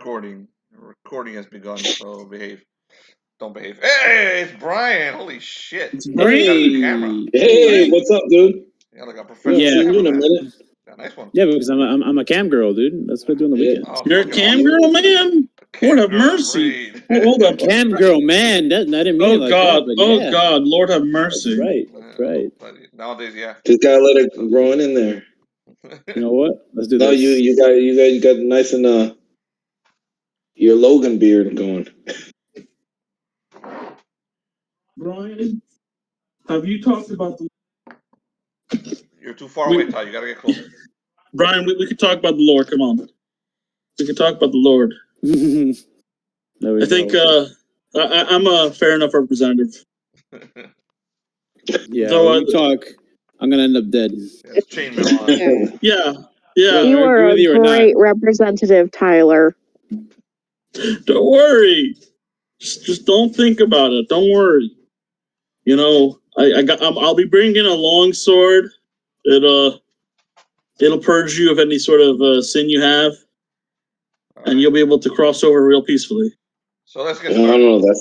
recording. Recording has begun, so behave. Don't behave. Hey, it's Brian. Holy shit. It's Got a new camera. Hey, what's up, dude? Yeah, like a professional Seen you in a cameraman. minute. Yeah, nice one. Yeah, because I'm a cam girl, dude. That's what I do on the weekends. Oh, You're a fucking cam awesome. girl, man? Cam Lord have girl mercy. raid. Hold up. Cam girl, man. That, I didn't mean it Oh like God. that, but Oh yeah. God. Lord have mercy. That's right. That's right. But nowadays, yeah. Just gotta let it grow in there. You know what? Let's do No, this. you got nice and your Logan beard going. Brian, have you talked about the... You're too far away, Ty. You gotta get closer. Brian, we could talk about the Lord. Come on. We could talk about the Lord. I think I'm a fair enough representative. Yeah, So, when we talk, I'm gonna end up dead. Yeah, it's chainmail on. Yeah. Whether You I are agree a with you or not. great representative, Tyler. Don't worry. Just don't think about it. Don't worry. You know, I'll be bringing a long sword. It'll purge you of any sort of sin you have, and you'll be able to cross over real peacefully. So let's get I started. don't know.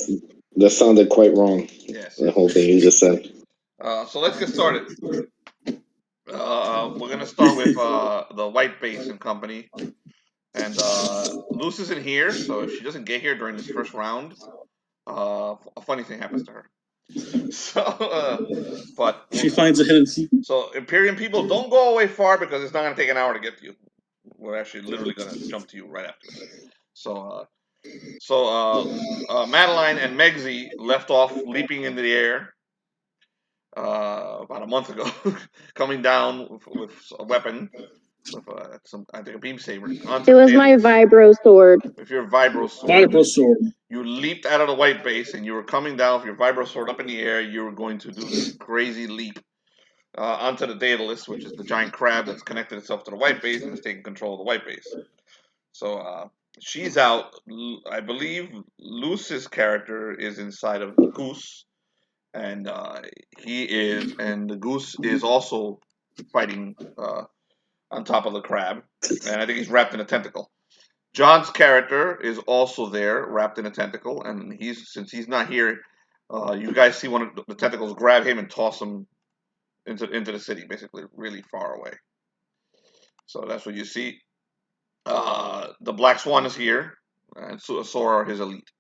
That sounded quite wrong. Yes. The whole thing you just said. So let's get started. We're gonna start with the White Base and Company, and Luce isn't here, so if she doesn't get here during this first round, a funny thing happens to her. So, but She finds a hidden secret. So Imperium people, don't go away far because it's not gonna take an hour to get to you. We're actually literally gonna jump to you right after this. So, Madeline and Megzi left off leaping into the air about a month ago, coming down with a weapon, with I think a beam saber. It was my vibro sword. With your vibro sword. Vibro sword. You leaped out of the White Base and you were coming down with your vibro sword up in the air. You were going to do this crazy leap onto the Daedalus, which is the giant crab that's connected itself to the White Base and is taking control of the White Base. So she's out. I believe Luce's character is inside of the goose, and the goose is also fighting on top of the crab, and I think he's wrapped in a tentacle. John's character is also there, wrapped in a tentacle, and since he's not here, you guys see one of the tentacles grab him and toss him into the city, basically, really far away. So that's what you see. The Black Swan is here, and so are his elite.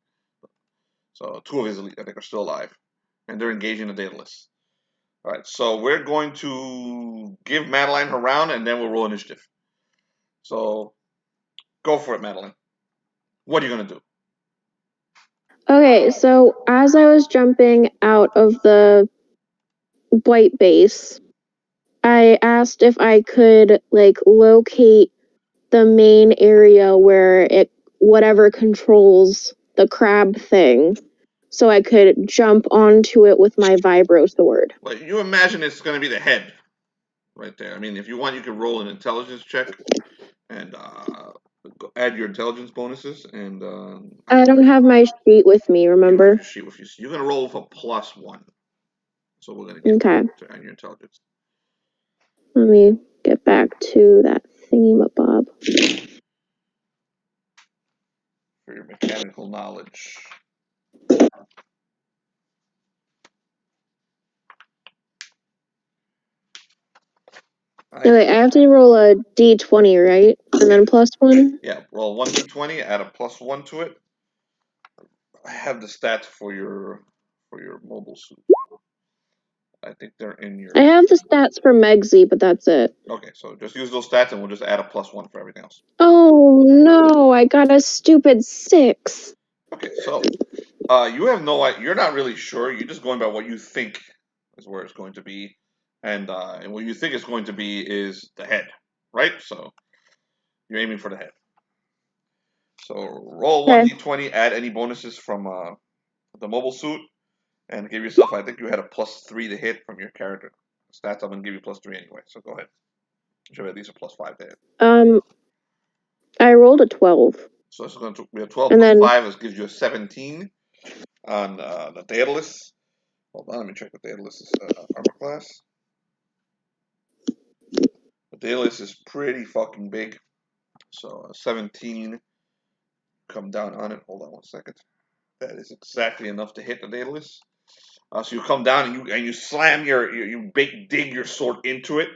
So 2 of his elite, I think, are still alive, and they're engaging the Daedalus. All right, so we're going to give Madeline her round, and then we'll roll initiative. So go for it, Madeline. What are you gonna do? Okay, so as I was jumping out of the White Base, I asked if I could locate the main area where whatever controls the crab thing, so I could jump onto it with my vibro sword. Well, you imagine it's gonna be the head, right there. I mean, if you want, you can roll an intelligence check and add your intelligence bonuses. And I don't have my sheet with me, remember? You have your sheet with you. So you're gonna roll with a +1. So we're gonna give Okay. to add your intelligence. Let me get back to that thingamabob. For your mechanical knowledge. Okay, I have to roll a d20, right? And then +1? Yeah, roll 1d20, add a +1 to it. I have the stats for your mobile suit. I think they're in your... I have the stats for Megzi, but that's it. Okay, so just use those stats and we'll just add a +1 for everything else. Oh no, I got a stupid 6. Okay, so you have no idea. You're not really sure. You're just going by what you think is where it's going to be. And what you think it's going to be is the head, right? So you're aiming for the head. So roll 1d20, add any bonuses from the mobile suit, and give yourself, I think you had a +3 to hit from your character stats. I'm going to give you +3 anyway, so go ahead. You should have at least a +5 to hit. I rolled a 12. So it's going to be a 12 plus 5, which gives you a 17 on the Daedalus. Hold on, let me check the Daedalus' armor class. The Daedalus is pretty fucking big. So 17 come down on it. Hold on 1 second. That is exactly enough to hit the Daedalus. So you come down and you slam dig your sword into it,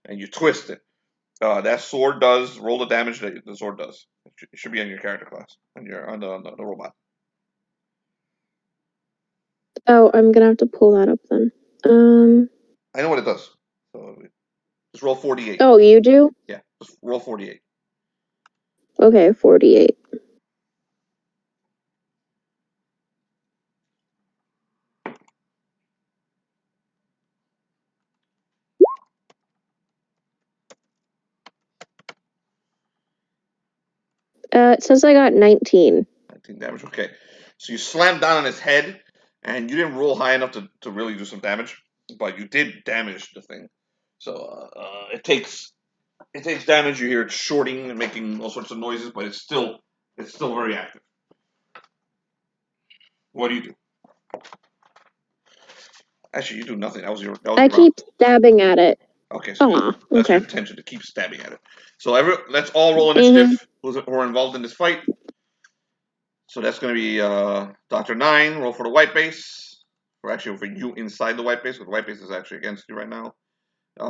and you twist it. That sword does roll the damage that the sword does. It should be on your character class, on the robot. Oh, I'm gonna have to pull that up then. I know what it does. So just roll 48. Oh, you do? Yeah, just roll 48. Okay, 48. It says I got 19. 19 damage. Okay, so you slam down on his head, and you didn't roll high enough to really do some damage, but you did damage the thing. So it takes damage. You hear it shorting and making all sorts of noises, but it's still very active. What do you do? Actually, you do nothing. That was your I keep stabbing at it. Okay, so that's Okay. your intention, to keep stabbing at it. So let's all roll initiative who are involved in this fight. So that's going to be Dr. 9, roll for the white base. Or actually for you inside the white base, because the white base is actually against you right now.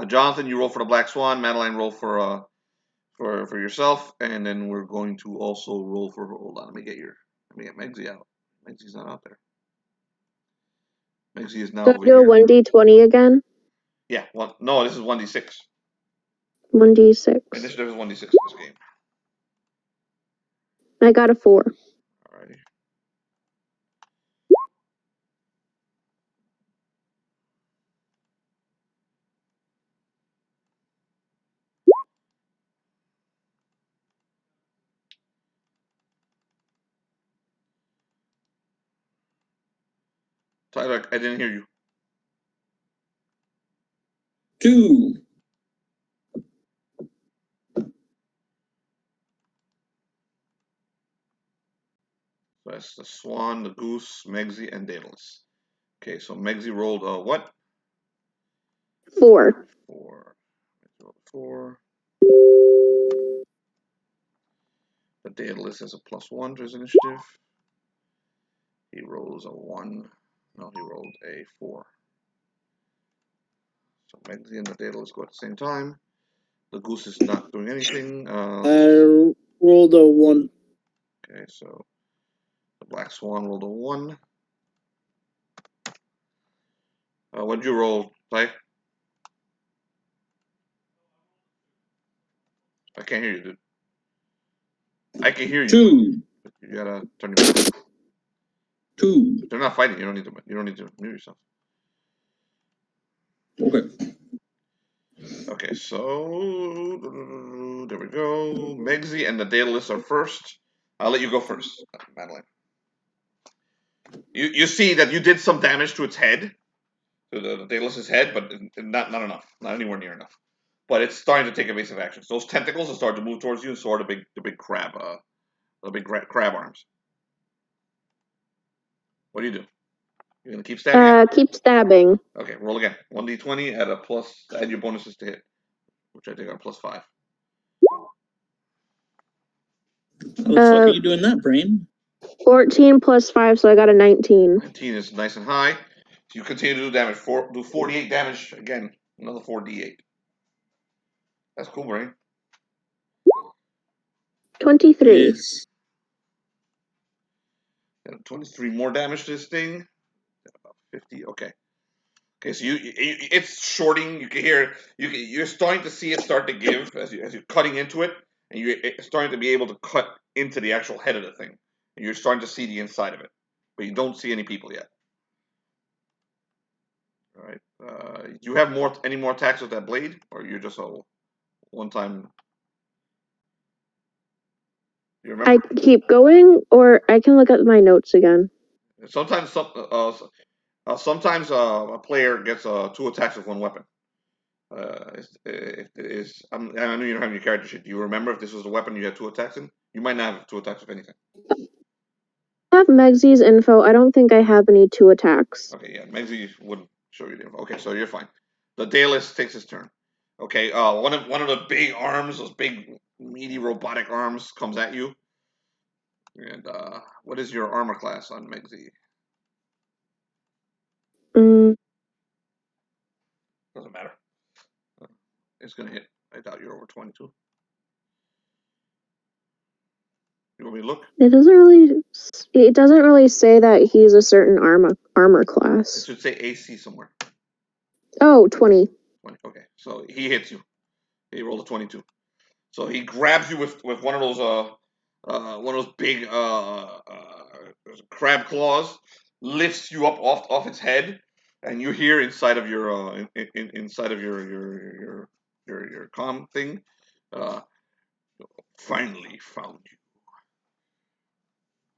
Jonathan, you roll for the black swan. Madeline, roll for yourself. And then we're going to also roll for, hold on, let me get Megsy out. Megsy's not out there. Megsy is now Do I over do a here. 1d20 again? Yeah, no, this is 1d6. 1d6. Initiative is 1d6 in this game. I got a 4. Alrighty. Tyler, I didn't hear you. 2. So that's the Swan, the Goose, Megsy, and Daedalus. Okay, so Megsy rolled a what? 4. 4. 4. The Daedalus has a +1 to his initiative. He rolls a 1. No, he rolled a 4. So Megsy and the Daedalus go at the same time. The Goose is not doing anything. I rolled a 1. Okay, so the Black Swan rolled a 1. What'd you roll, Ty? I can't hear you, dude. I can hear you. 2. But you gotta turn your mic off. 2. If they're not fighting, you don't need to mute yourself. Okay. Okay, so there we go. Megsy and the Daedalus are first. I'll let you go first, Madeline. You see that you did some damage to its head, to the Daedalus's head, but not enough, not anywhere near enough. But it's starting to take evasive actions. Those tentacles are starting to move towards you, and so are the big crab, crab arms. What do? You're gonna keep stabbing? Keep stabbing. Okay, roll again. 1d20 at a plus. Add your bonuses to hit, which I think are +5. How the fuck are you doing that, Brain? 14 plus 5, so I got a 19. 19 is nice and high. So you continue to do damage. Do 48 damage again. Another 4d8. That's cool, Brain. 23. Yes. 23 more damage to this thing. About 50. Okay. Okay, so it's shorting. You can hear you're starting to see it start to give as you're cutting into it, and you're starting to be able to cut into the actual head of the thing, and you're starting to see the inside of it, but you don't see any people yet. All right. Do you have any more attacks with that blade, or you're just a one-time? You remember? I keep going, or I can look at my notes again. Sometimes a player gets 2 attacks with 1 weapon. I know you don't have your character sheet. Do you remember if this was the weapon you had 2 attacks in? You might not have 2 attacks with anything. I have Megsy's info. I don't think I have any 2 attacks. Okay, yeah, Megsy wouldn't show you the info. Okay, so you're fine. The Daedalus takes his turn. Okay, one of the big arms, those big meaty robotic arms, comes at you. And what is your armor class on Megzi? Doesn't matter. It's gonna hit. I doubt you're over 22. You want me to look? It doesn't really say that he's a certain armor It class. should say AC somewhere. Oh, 20. 20. Okay, so he hits you. He rolled a 22. So he grabs you with one of those big crab claws, lifts you up off its head, and you hear inside of your inside of your comm thing, finally found you.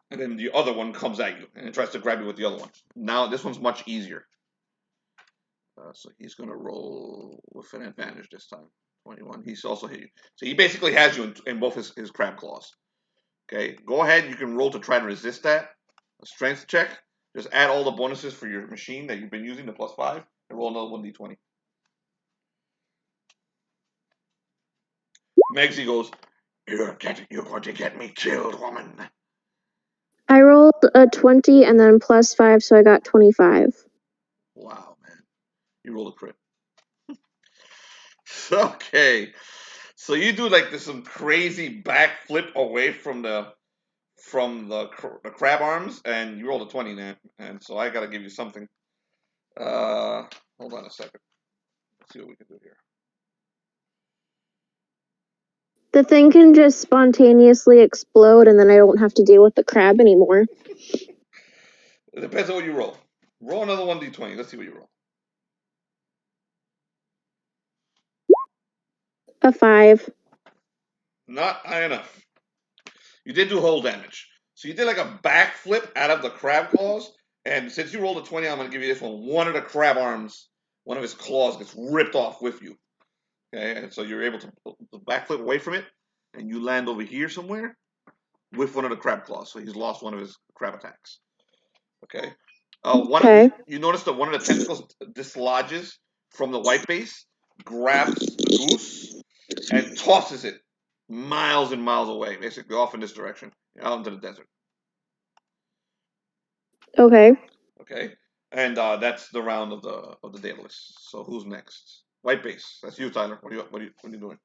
And then the other one comes at you and it tries to grab you with the other one. Now this one's much easier. So he's gonna roll with an advantage this time. 21. He's also hit you. So he basically has you in both his crab claws. Okay, go ahead. You can roll to try to resist that. A strength check. Just add all the bonuses for your machine that you've been using, the +5, and roll another 1d20. Megzi goes, you're going to get me killed, woman. I rolled a 20 and then +5, so I got 25. Wow, man. You roll a crit. Okay. So you do like this some crazy backflip away from the crab arms, and you rolled a 20 now, and so I gotta give you something. Hold on a second. Let's see what we can do here. The thing can just spontaneously explode, and then I don't have to deal with the crab anymore. It depends on what you roll. Roll another 1d20. Let's see what you roll. A 5. Not high enough. You did do whole damage. So you did like a backflip out of the crab claws, and since you rolled a 20, I'm gonna give you this one. One of the crab arms, one of his claws gets ripped off with you. Okay, and so you're able to backflip away from it, and you land over here somewhere with one of the crab claws. So he's lost one of his crab attacks. Okay. Okay. You notice that one of the tentacles dislodges from the white base, grabs the goose, and tosses it miles and miles away, basically off in this direction, out into the desert. Okay. Okay, and that's the round of the Daedalus. So who's next? White base. That's you, Tyler. What are you doing?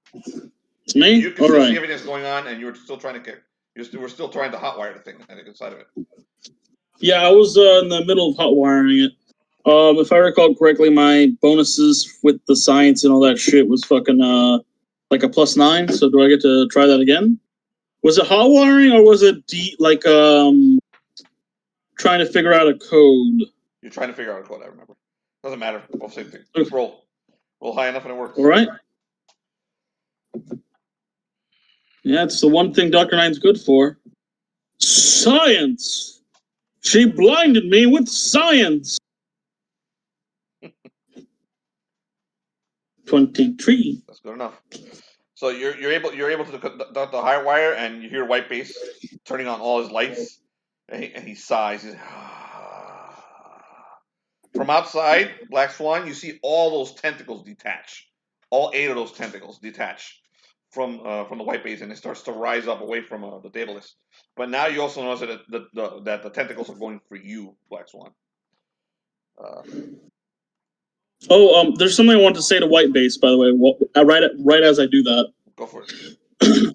It's me? You can All still right. see everything that's going on, and you're still trying to kick. We're still trying to hotwire the thing on the inside of it. Yeah, I was in the middle of hot wiring it. If I recall correctly, my bonuses with the science and all that shit was fucking like a +9. So do I get to try that again? Was it hot wiring or was it trying to figure out a code? You're trying to figure out a code. I remember. Doesn't matter. Both same thing. Just roll. Roll high enough and it works. All right. Yeah, it's the one thing Dr. Nine's good for. Science! She blinded me with science! 23. That's good enough. So you're able to the high wire, and you hear White Base turning on all his lights, and he sighs. From outside, Black Swan, you see all those tentacles detach. All 8 of those tentacles detach from the White Base, and it starts to rise up away from the Daedalus. But now you also notice that the tentacles are going for you, Black Swan. There's something I want to say to White Base, by the way. Right as I do that. Go for it.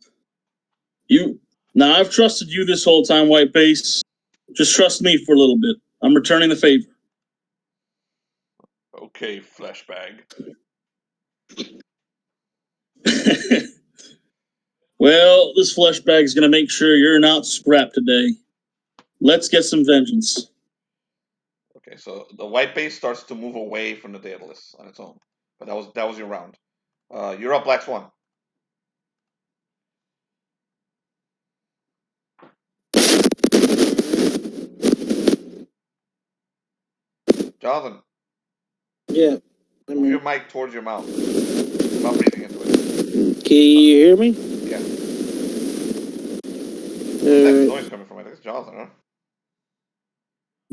Now I've trusted you this whole time, White Base. Just trust me for a little bit. I'm returning the favor. Okay, fleshbag. Well, this fleshbag is gonna make sure you're not scrapped today. Let's get some vengeance. Okay, so the White Base starts to move away from the Daedalus on its own. But that was your round. You're up, Black Swan. Jonathan. Yeah. Move your mic towards your mouth. Stop breathing into it. Can you hear me? Yeah. Where's that noise coming from? I think it's Jonathan, huh?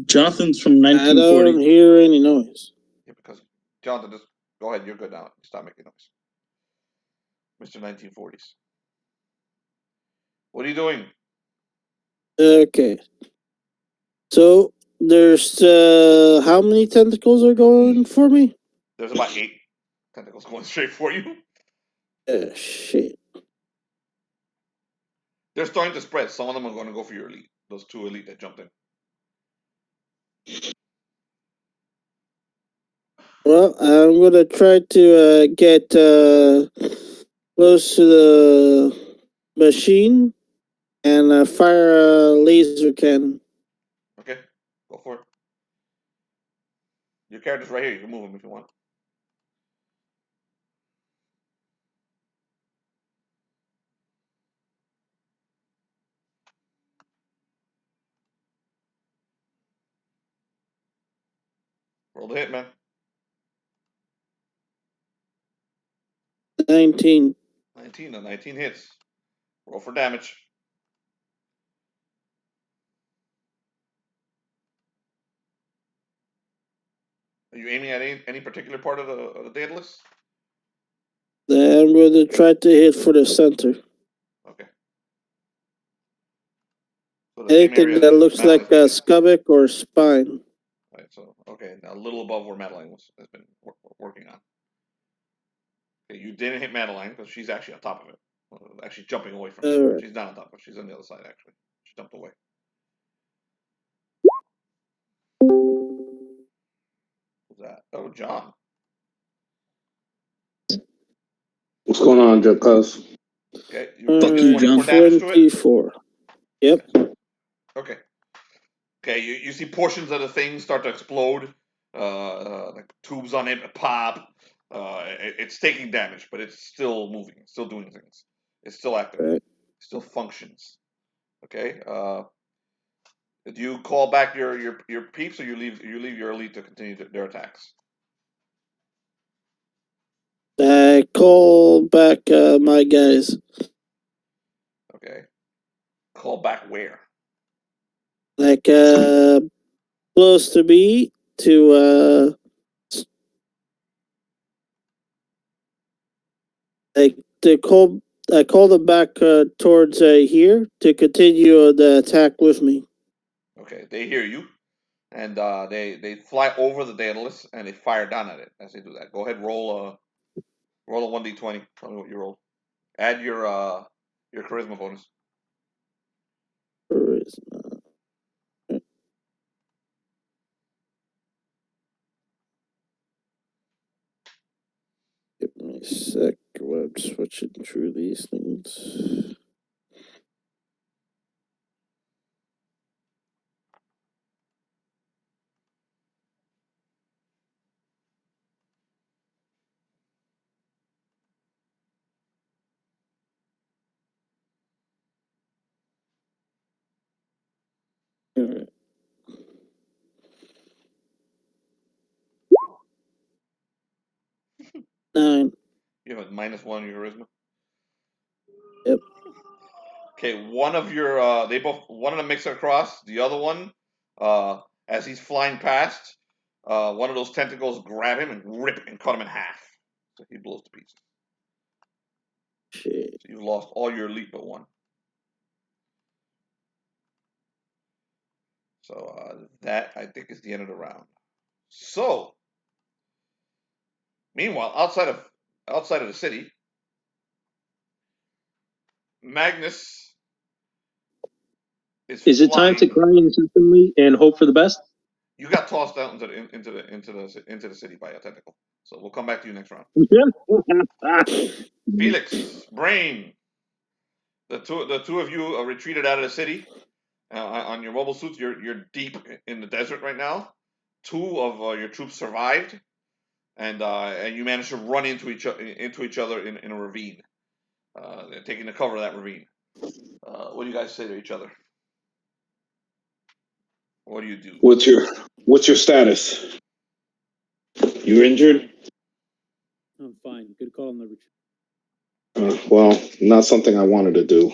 Jonathan's from I 1940. don't hear any noise. Yeah, because Jonathan, just go ahead. You're good now. Stop making noise. Mr. 1940s. What are you doing? Okay. So there's how many tentacles are going for me? There's about 8 tentacles going straight for you. Shit. They're starting to spread. Some of them are going to go for your elite. Those 2 elite that jumped in. Well, I'm gonna try to get close to the machine and fire a laser cannon. Okay, go for it. Your character's right here. You can move him if you want. Roll the hit, man. 19. 19. The 19 hits. Roll for damage. Are you aiming at any particular part of the Daedalus? Then I'm gonna try to hit for the center. Okay. So the same Anything area that that looks like Madeline's a been in. stomach or spine. Right. So okay, now a little above where Madeline has been working on. Okay, you didn't hit Madeline because she's actually on top of it. Actually jumping away from it. Alright. She's not on top of it. She's on the other side actually. She jumped away. Who's that? Oh, John. What's going on, Joe Cuz? Okay, you're doing you, John. 24 damage to it. 24. Yep. Okay. Okay, you see portions of the thing start to explode. Like tubes on it pop. It's taking damage, but it's still moving. It's still doing things. It's still active. Right. It still functions. Okay. Do you call back your peeps, or you leave your elite to continue their attacks? I call back my guys. Okay. Call back where? Like close to me to like to call. I call them back towards here to continue the attack with me. Okay, they hear you, and they fly over the Daedalus and they fire down at it as they do that. Go ahead, roll a 1d20. Tell me what you roll. Add your charisma bonus. Charisma. Give me a sec. I'm switching through these things. All right. 9. You have a -1 on your charisma. Yep. Okay, one of your one of them makes it across. The other one, as he's flying past, one of those tentacles grab him and rip and cut him in half. So he blows to pieces. Shit. So you've lost all your elite but one. So that I think is the end of the round. So meanwhile, outside of the city, Magnus Is it time to flying. cry incessantly and hope for the best? You got tossed out into the city by a tentacle. So we'll come back to you next round. Felix, Brain, the two of you retreated out of the city on your mobile suits. You're deep in the desert right now. 2 of your troops survived, and you managed to run into each other in a ravine. They're taking the cover of that ravine. What do you guys say to each other? What do you do? What's your status? You injured? I'm fine. Good call on the retreat. Well, not something I wanted to do.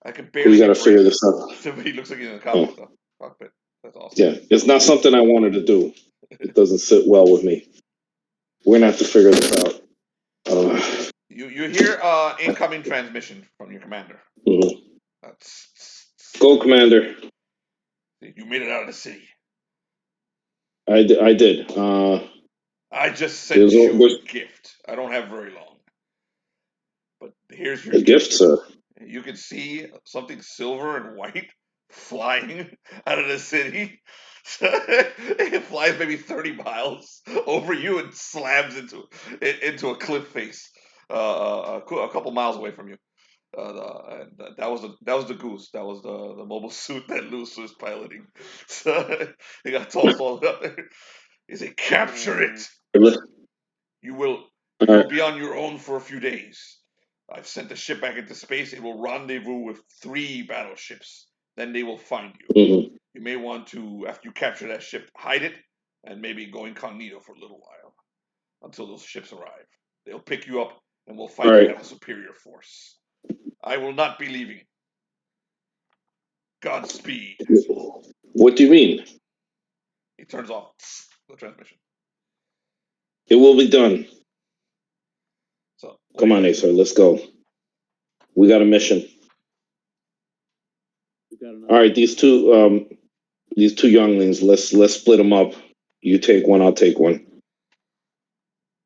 I can barely. We got to figure this out. Somebody looks like he's in the cockpit. That's awesome. Yeah, it's not something I wanted to do. It doesn't sit well with me. We're gonna have to figure this out. You hear incoming transmission from your commander. Mhm. Go, Commander. You made it out of the city. I did. I just sent you a gift. I don't have very long. But here's your gift, sir. You can see something silver and white flying out of the city. It flies maybe 30 miles over you and slams into a cliff face a couple miles away from you. That was the goose. That was the mobile suit that Luz was piloting. So he got tossed all up there. He said, "Capture it. You will be on your own for a few days. I've sent the ship back into space. It will rendezvous with 3 battleships. Then they will find you. Mm-hmm. You may want to, after you capture that ship, hide it and maybe go incognito for a little while until those ships arrive. They'll pick you up and we'll find you have a superior force. I will not be leaving. Godspeed." What do you mean? He turns off the transmission. It will be done. So come on, Aesir, let's go. We got a mission. All right, these two younglings. Let's split them up. You take one, I'll take one.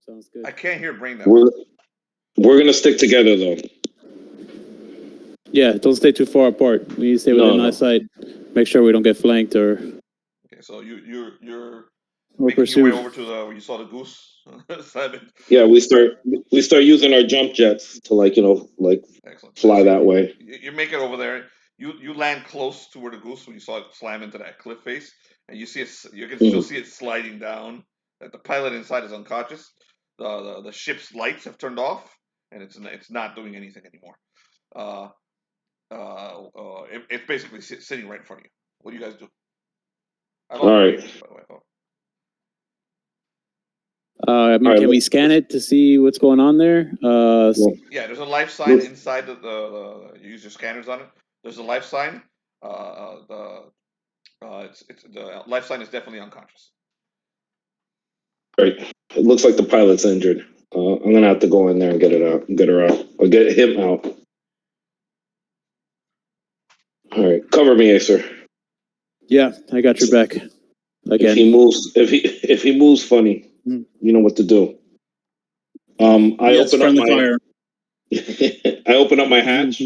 Sounds good. I can't hear Brain that. We're gonna stick together though. Yeah, don't stay too far apart. We need to stay within eyesight. Make sure we don't get flanked or. Okay, so you're making your way over to where you saw the goose. Yeah, we start using our jump jets to Excellent. fly that way. You make it over there. You land close to where the goose when you saw it slam into that cliff face, and you see it. You can still see it sliding down. That the pilot inside is unconscious. The ship's lights have turned off, and it's not doing anything anymore. It's basically sitting right in front of you. What do you guys do? All right. By the way. Can we scan it to see what's going on there? Yeah, there's a life sign inside the you use your scanners on it. There's a life sign. The life sign is definitely unconscious. Right. It looks like the pilot's injured. I'm gonna have to go in there and get her out, or get him out. All right, cover me, Aesir. Yeah, I got your back. Again. If he moves funny, you know what to do. I open up my fire. I open up my hatch,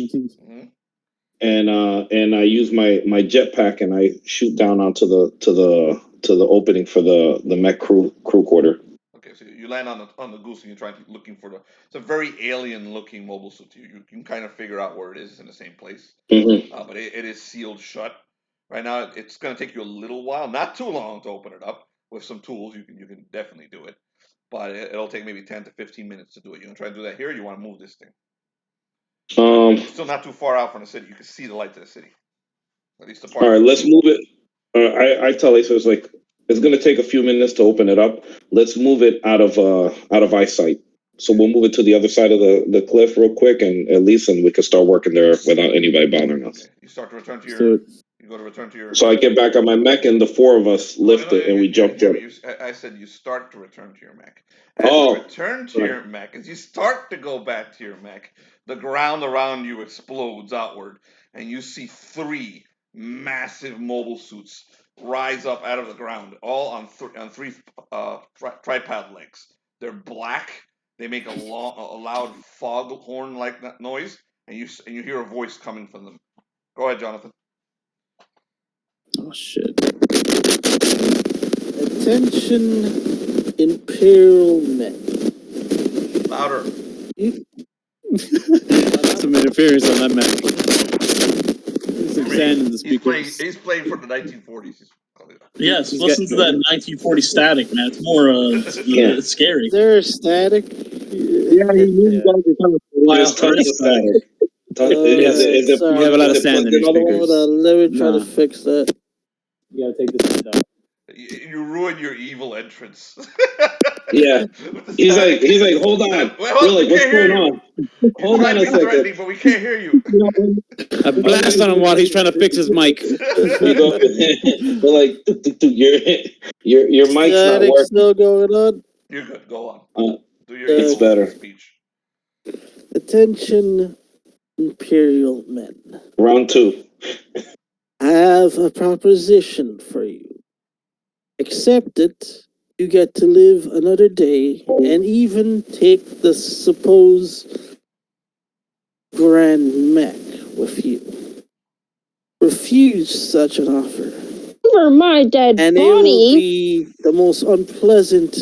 and I use my jetpack and I shoot down onto the opening for the mech crew quarter. Okay, so you land on the goose and you're looking for it's a very alien looking mobile suit. You can kind of figure out where it is in the same place, but it is sealed shut. Right now, it's going to take you a little while, not too long, to open it up. With some tools, you can definitely do it, but it'll take maybe 10 to 15 minutes to do it. You want to try to do that here? Or you want to move this thing? It's still not too far out from the city. You can see the lights of the city. At least the part. All right, let's move it. I tell Aesir, it's going to take a few minutes to open it up. Let's move it out of eyesight. So we'll move it to the other side of the cliff real quick, and at least we can start working there without anybody bothering us. Okay. You start to return to your. You go to return to your. So I get back on my mech, and the 4 of us lift it, and we jump. I said you start to return to your mech. As you return to your mech, as you start to go back to your mech, the ground around you explodes outward, and you see 3 massive mobile suits rise up out of the ground, all on 3 tripod legs. They're black. They make a loud foghorn-like noise, and you hear a voice coming from them. Go ahead, Jonathan. Oh shit! Attention, Imperial men. Louder. Some interference on that map. Some sand in the speakers. He's playing for the 1940s. Yes, listen to that 1940 static, man. It's more it's scary. Is there static? Yeah. There's tons of static. We have a lot of sand in your speakers. Hold on, let me try to fix that. You gotta take this sand out. You ruined your evil entrance. Yeah. He's like, hold on. We're like, what's going on? Hold on a second. But we can't hear you. I blast on him while he's trying to fix his mic. We're like, your mic's not working. Still going on? You're good. Go on. Do your it's better. Speech. Attention, Imperial men. Round 2. have a proposition for you. Accept it, you get to live another day, and even take the supposed Grand Mech with you. Refuse such an offer, For my dead and it will body. be the most unpleasant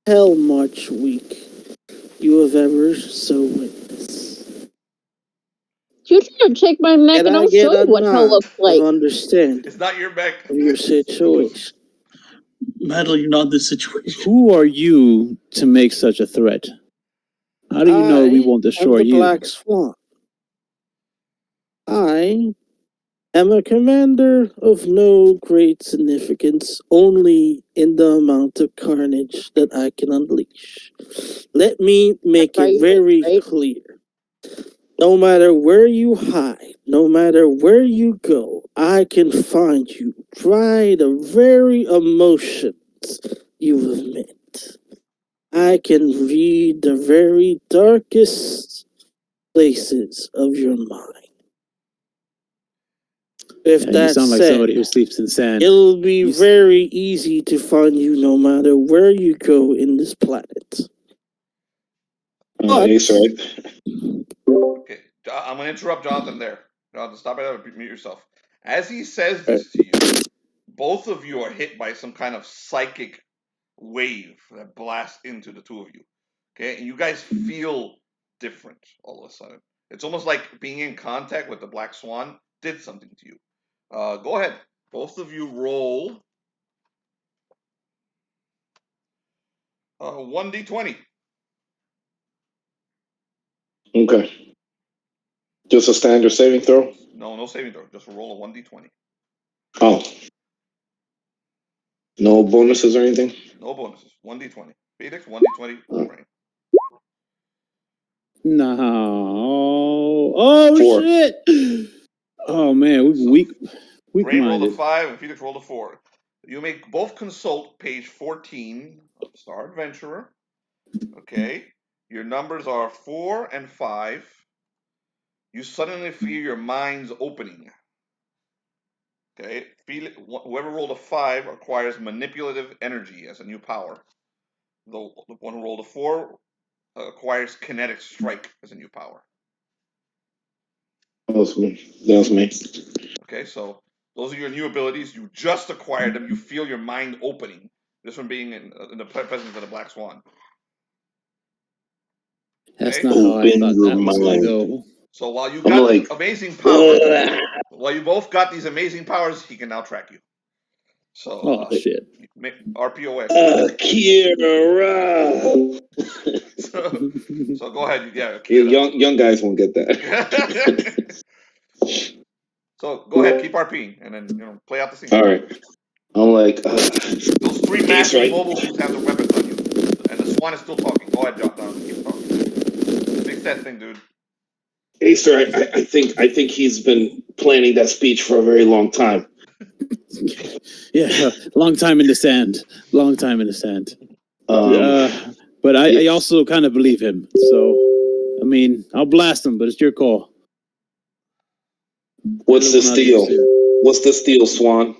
Hell March week you have ever so witnessed. You try to take my mech and I I'll get show you a what hell nod looks like. of understanding It's not your mech. of your situation. Madeline, you're not this situation. Who are you to make such a threat? How do you know we won't destroy I am the you? Black Swan. I am a commander of no great significance, only in the amount of carnage that I can unleash. Let me make it very clear. No matter where you hide, no matter where you go, I can find you. Try the very emotions you emit. I can read the very darkest places of your mind. If Yeah, you that's sound like said, somebody who sleeps in sand. it'll be very easy to find you no matter where you go in this planet. Aesir, Okay, I'm gonna interrupt Jonathan there. Jonathan, stop it. Mute yourself. As he says this to you, both of you are hit by some kind of psychic wave that blasts into the two of you. Okay, and you guys feel different all of a sudden. It's almost like being in contact with the Black Swan did something to you. Go ahead. Both of you roll 1d20. Okay. Just a standard saving throw? No saving throw. Just roll a 1d20. Oh. No bonuses or anything? No bonuses. 1d20. Phoenix, 1d20. Right. No. Oh, 4. shit. Oh, man. So, Weak Brain rolled a minded. 5 and Phoenix rolled a 4. You may both consult page 14 of Star Adventurer. Okay. Your numbers are 4 and 5. You suddenly feel your minds opening. Okay. Whoever rolled a 5 acquires manipulative energy as a new power. The one who rolled a 4 acquires kinetic strike as a new power. That was me. Okay, so those are your new abilities. You just acquired them. You feel your mind opening just from being in the presence of the Black Swan. That's Okay? not how I Open thought your that was going to mind. go. So while you I'm got like, amazing powers, while you both got these amazing powers, he can now track you. So Oh, shit. RPOS. Kira. So go ahead. Yeah, Yeah, young guys won't get that. So go ahead, keep RPing, and then play out the scene. All right. I'm like, those 3 massive mobile suits have their weapons on you, and the Swan is still talking. Go ahead, Jonathan. Keep talking. Fix that thing, dude. Aesir, I think he's been planning that speech for a very long time. Yeah, long time in the sand. Long time in the sand. But I also kind of believe him. So, I mean, I'll blast him, but it's your call. What's this deal? What's this deal, Swan?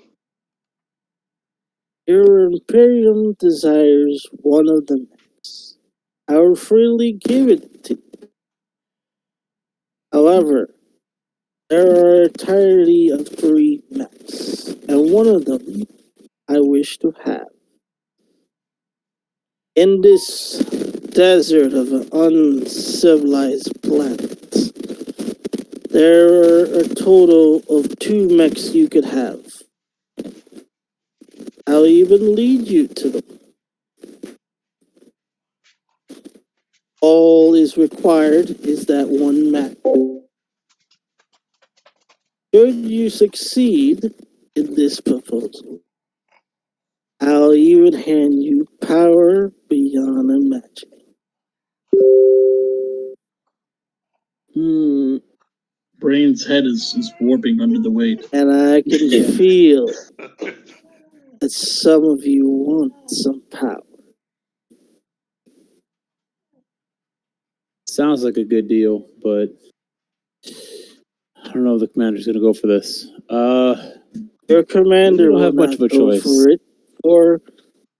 Your Imperium desires one of the mechs. I will freely give it to you. However, there are entirely of 3 mechs, and one of them I wish to have. In this desert of an uncivilized planet, there are a total of 2 mechs you could have. I'll even lead you to them. All is required is that 1 mech. Should you succeed in this proposal, I'll even hand you power beyond imagining. Brain's head is warping under the weight. And I can feel that some of you want some power. Sounds like a good deal, but I don't know if the commander's going to go for this. Your commander don't will have much not of a go choice. for it, for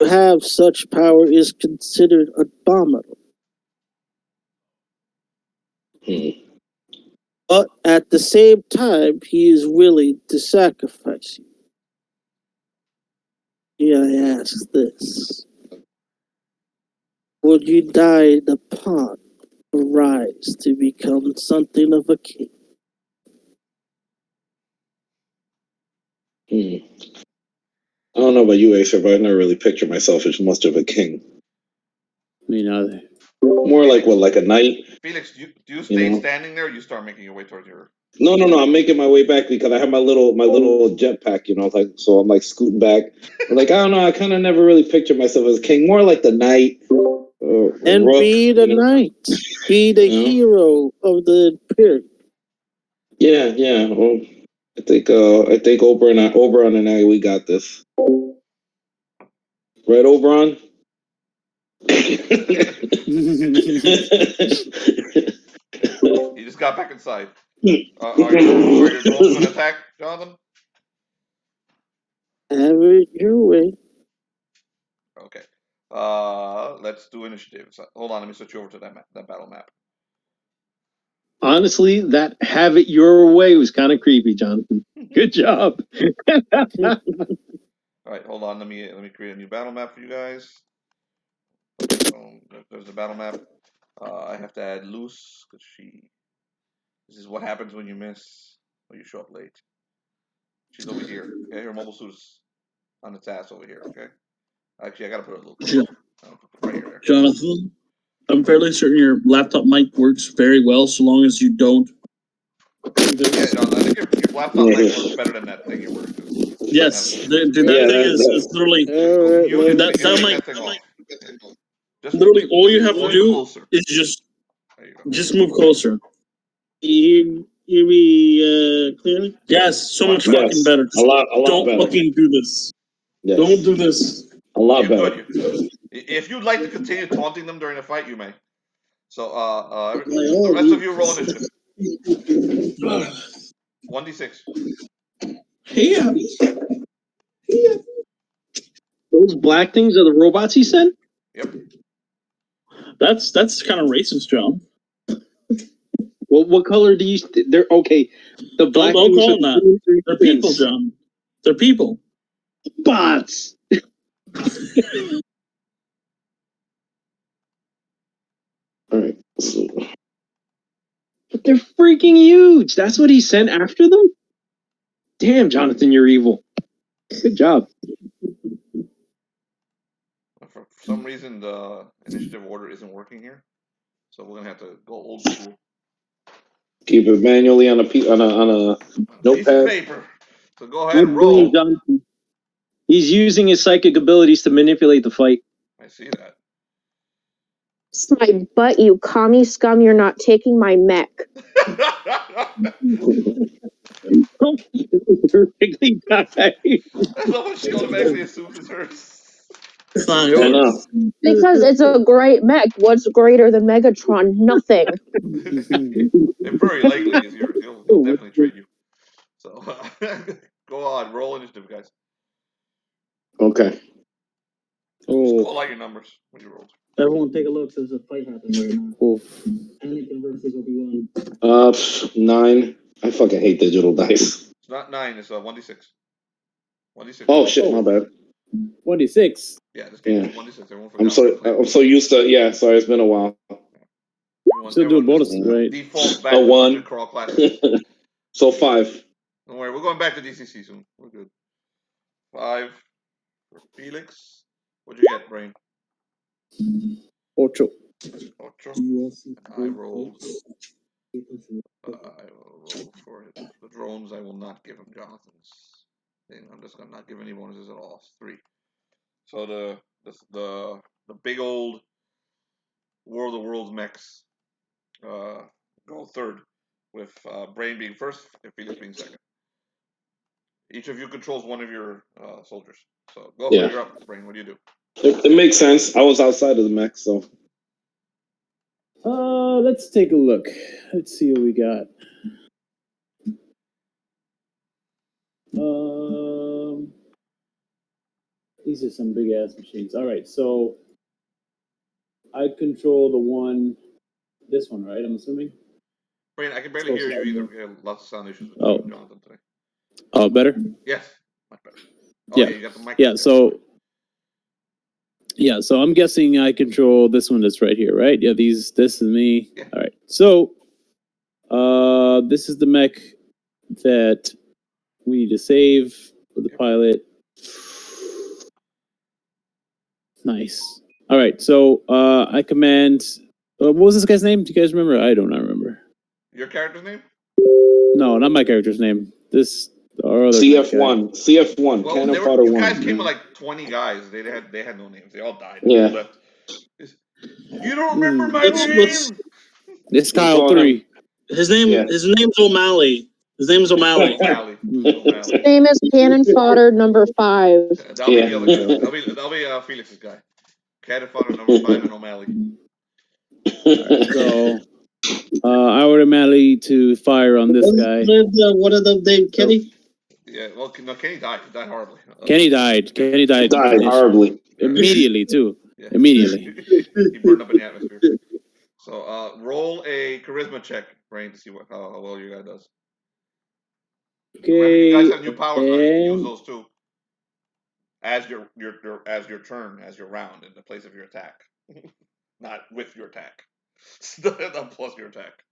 to have such power is considered abominable. But at the same time, he is willing to sacrifice you. Yeah, I ask this. Would you die in the pond or rise to become something of a king? I don't know about you, Aesir, but I never really pictured myself as much of a king. Me neither. More like what, like a knight? Felix, do you stay standing there, or you start making your way towards your? No. I'm making my way back because I have my little jetpack, like so. I'm like scooting back. Like I don't know. I kind of never really pictured myself as a king. More like the knight. And rook, be the knight. Be the hero of the Imperium. Yeah. Well, I think Oberon and I, we got this. Right, Oberon? You just got back inside. Are your drones going to attack, Jonathan? Have it your way. Okay. Let's do initiative. So, hold on, let me switch you over to that battle map. Honestly, that have it your way was kind of creepy, Jonathan. Good job. All right, hold on. Let me create a new battle map for you guys. There's the battle map. I have to add Luce because this is what happens when you miss or you show up late. She's over here. Okay, her mobile suit is on its ass over here. Okay. Actually, I gotta put it a little closer. Right here. Jonathan, I'm fairly certain your laptop mic works very well, so long as you don't. Yeah, John, I think your laptop mic works better than that thing you're wearing. Yes, dude, that thing is literally. That mic. That thing off. Just literally, all you have to do closer. is just move closer. You me clearly? Yes, so much fucking better. A lot don't better. fucking do this. Yes. Don't do this. A lot better. Good. If you'd like to continue taunting them during the fight, you may. So, the rest of you roll initiative. 1d6. Yeah. Those black things are the robots he sent? Yep. That's kind of racist, John. Well, what color do you? They're okay. The black don't things call are them that. They're people, John. They're people. Bots. All right. But they're freaking huge. That's what he sent after them? Damn, Jonathan, you're evil. Good job. For some reason, the initiative order isn't working here, so we're gonna have to go old school. Keep it manually on a piece of notepad. paper. So go ahead and roll. Jonathan. He's using his psychic abilities to manipulate the fight. I see that. It's my butt, you commie scum. You're not taking my mech. Perfectly died. I love how she automatically assumes it's hers. It's not yours. Because it's a great mech. What's greater than Megatron? Nothing. It very likely is yours. He'll definitely trade you. So go on, roll initiative, guys. Okay. Just call out your numbers when you rolled. Everyone take a look. There's a fight happening right now. Anakin versus Obi-Wan. 9. I fucking hate digital dice. It's not 9. It's 1d6. 1d6. Oh shit, my bad. 1d6. Yeah, this game is 1d6. Everyone I'm so used to. Yeah, sorry, it's been a while. Still doing bonuses, right? Defaults back to 100 crawl classes. So 5. Don't worry, we're going back to DCC soon. We're good. 5 for Felix. What'd you get, Brain? 8. And I rolled. I will roll for it. The drones. I will not give him Jonathan's thing. I'm just gonna not give any bonuses at all. 3. So the big old World of Worlds mechs go third, with Brain being first and Felix being second. Each of you controls one of your soldiers. So go for it. You're up, Brain. What do you do? It makes sense. I was outside of the mech, so. Let's take a look. Let's see what we got. These are some big ass machines. All right, so I control the one, this one, right? I'm assuming. Brain, I can barely hear you either. We have lots of sound issues with Jonathan today. Oh, better. Yes, much better. Oh, yeah, you got the mic. Yeah, so I'm guessing I control this one that's right here, right? Yeah, this is me. Yeah. All right. So, this is the mech that we need to save for the pilot. Nice. All right. So, I command. What was this guy's name? Do you guys remember? I don't remember. Your character's name? No, not my character's name. This. CF1. CF1. Well, Cannon Fodder 1. You guys came with like 20 guys. They had no names. They all died. Yeah. They left. You don't remember my name? It's Kyle 3. His name's O'Malley. His name's O'Malley. His name is Cannon Fodder number 5. That'll be the other guy. That'll be Felix's guy. Cannon Fodder number 5 and O'Malley. So, I would O'Malley to fire on this guy. What are the name, Kenny? Yeah, well, no, Kenny died. He died horribly. Kenny died. Kenny died horribly. Immediately, too. Yeah. Immediately. He burned up in the atmosphere. So, roll a charisma check, Brain, to see how well your guy does. Okay. Remember, you guys have new powers now. You can use those too. As your turn, as your round, in the place of your attack. Not with your attack. Not plus your attack.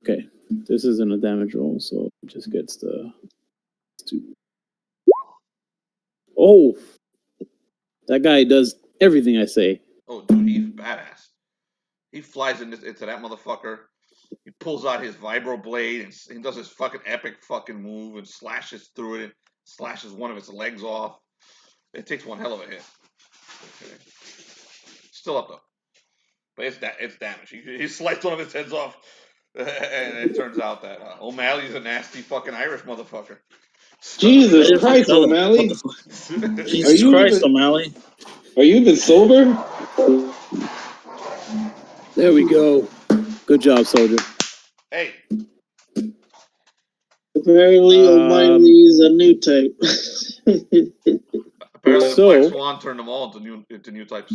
Okay, this isn't a damage roll, so it just gets the 2. Oh, that guy does everything I say. Oh, dude, he's badass. He flies into that motherfucker. He pulls out his vibro blade and he does his fucking epic fucking move and slashes through it and slashes one of its legs off. It takes one hell of a hit. Okay. Still up though, but it's damage. He sliced one of its heads off, and it turns out that O'Malley's a nasty fucking Irish motherfucker. Jesus Christ, O'Malley! Jesus Christ, O'Malley! Are you even sober? There we go. Good job, soldier. Hey. Apparently, O'Malley is a new type. Apparently, the Black Swan turned them all into new types.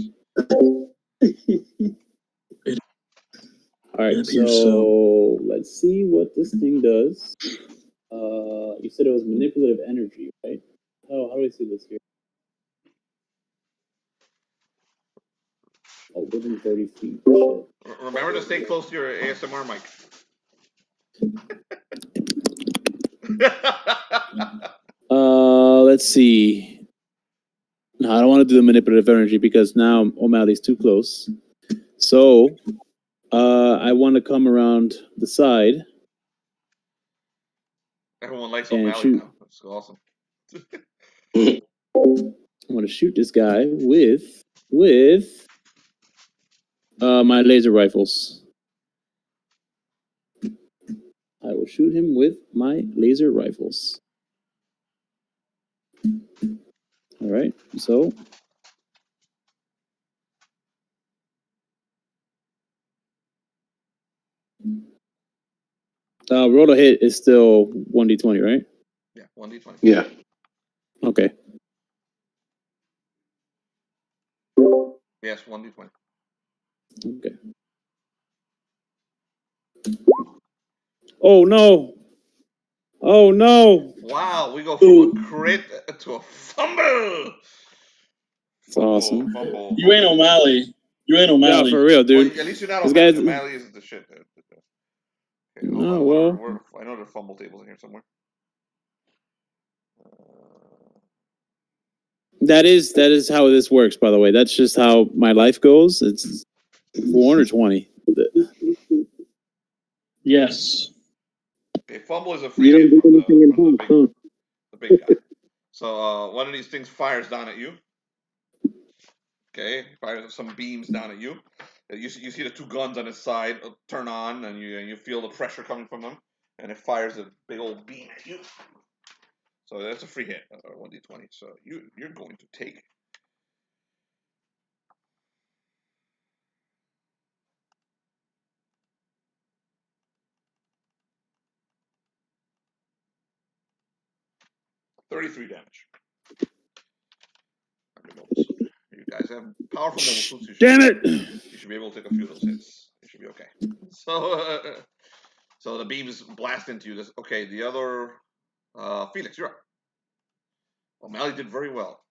All right, so let's see what this thing does. You said it was manipulative energy, right? Oh, how do I see this here? Oh, within 30 feet. Shit. Remember to stay close to your ASMR mic. Let's see. No, I don't want to do the manipulative energy because now O'Malley's too close. So, I want to come around the side. Everyone likes O'Malley now. That's awesome. I want to shoot this guy with my laser rifles. I will shoot him with my laser rifles. All right, so roll to hit is still 1d20, right? Yeah, 1d20. Yeah. Okay. Yes, 1d20. Okay. Oh no! Oh no! Wow, we go from a crit to a fumble. It's awesome. Fumble. You ain't O'Malley. You ain't O'Malley. Yeah, for real, dude. Well, at least you're not O'Malley. O'Malley is the shit. Okay, no, well, I know there's fumble tables in here somewhere. That is how this works, by the way. That's just how my life goes. It's 1 or 20. Yes. Okay, fumble is a free hit from the big guy. So one of these things fires down at you. Okay, fires some beams down at you. You see the two guns on his side turn on, and you feel the pressure coming from them, and it fires a big old beam at you. So that's a free hit, or 1d20. So you're going to take 33 damage. You guys have powerful mobile suits. Damn it! You should be able to take a few of those hits. You should be okay. So the beams blast into you. Okay, the other Felix, you're up. O'Malley did very well.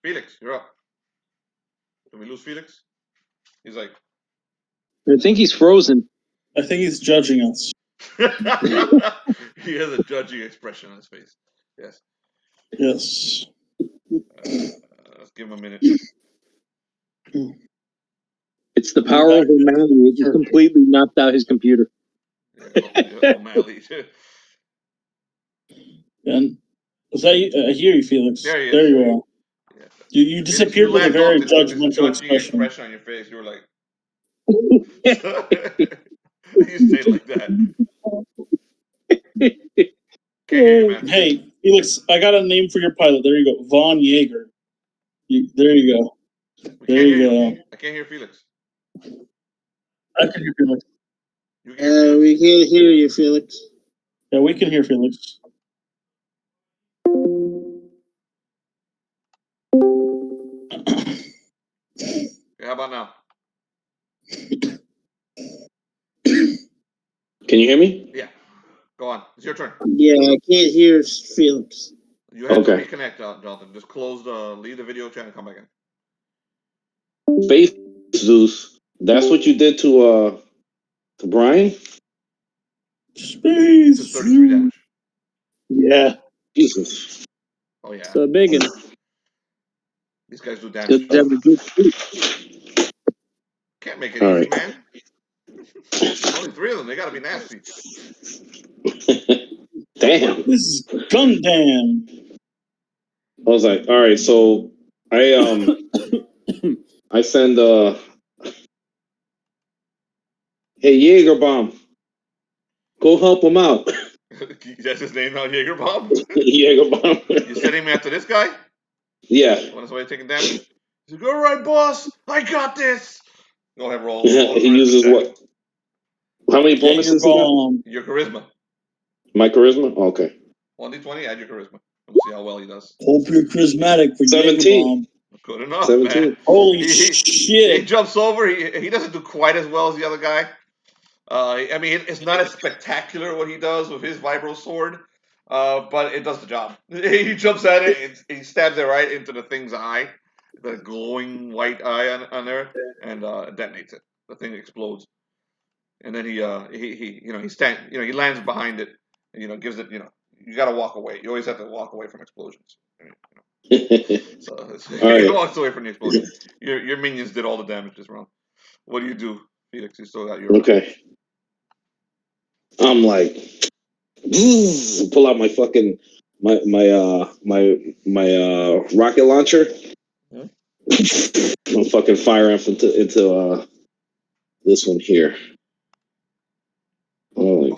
Felix, you're up. Did we lose Felix? He's like, I think he's frozen. I think he's judging us. he has a judging expression on his face. Yes. Yes. Let's give him a minute. It's the power of O'Malley. It just completely knocked out his computer. Yeah, O'Malley. And was that you? I hear you, Felix. There you are. Yeah. You disappeared with a very judgmental expression on your face. You were like, you stayed like that. Can't hear you, man. Hey, Felix, I got a name for your pilot. There you go, Von Jaeger. There you go. There you go. I can't hear Felix. I can hear Felix. We can't hear you, Felix. Yeah, we can hear Felix. How about now? Can you hear me? Yeah. Go on. It's your turn. Yeah, I can't hear Felix. You have to reconnect, Jonathan. Just leave the video chat and come back in. Space Zeus. That's what you did to Brian? Space. 33 damage. Yeah. Jesus. Oh yeah. So big one. These guys do damage. Can't make it easy, man. Only 3 of them. They gotta be nasty. Damn. This is Gundam. I was like, all right, so I I send hey Jaeger Bomb, go help him out. That's his name now, Jaeger Bomb? Jaeger Bomb. You sending me after this guy? Yeah. When somebody taking damage? He's like, all right, boss, I got this. Go ahead, roll. He uses what? How many bonuses? Your charisma. My charisma? Okay. 1d20, add your charisma. We'll see how well he does. Hope you're charismatic for 17. Good enough, 17. man. Holy shit. He jumps over. He doesn't do quite as well as the other guy. I mean, it's not as spectacular what he does with his vibro sword, but it does the job. He jumps at it, and he stabs it right into the thing's eye, the glowing white eye on there, and detonates it. The thing explodes, and then he lands behind it, and gives it, you got to walk away. You always have to walk away from explosions. So he walks away from the explosion. Your minions did all the damage this round. What do you do, Felix? You still got your I'm like, pull out my fucking my rocket launcher. I'm fucking fire off into this one here. All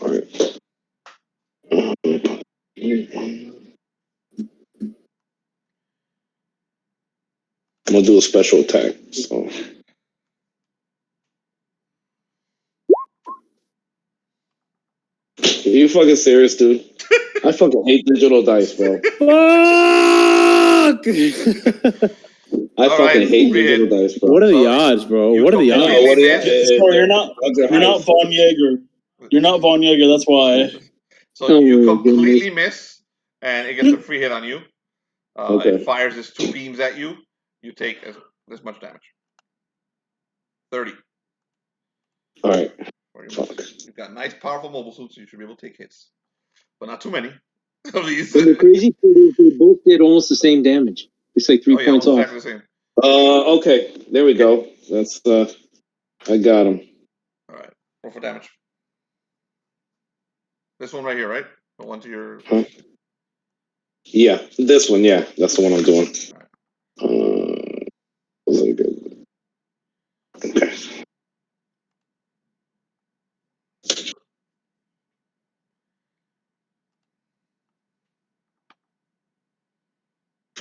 right. I'm gonna do a special attack. So. Are you fucking serious, dude? I fucking hate digital dice, bro. Fuck! I fucking hate digital dice, bro. What are the odds, bro? What are the odds? You're not Von Jaeger. You're not Von Jaeger, that's why. So you completely miss, and it gets a free hit on you. It fires its 2 beams at you. You take this much damage. 30. All right. You've got nice, powerful mobile suits, so you should be able to take hits. But not too many of these. And the crazy thing is they both did almost the same damage. It's like 3 points off. Exactly the same. Okay. There we go. That's I got him. All right. Roll for damage. This one right here, right? The one to your... Yeah, this one, yeah. That's the one I'm doing. All right.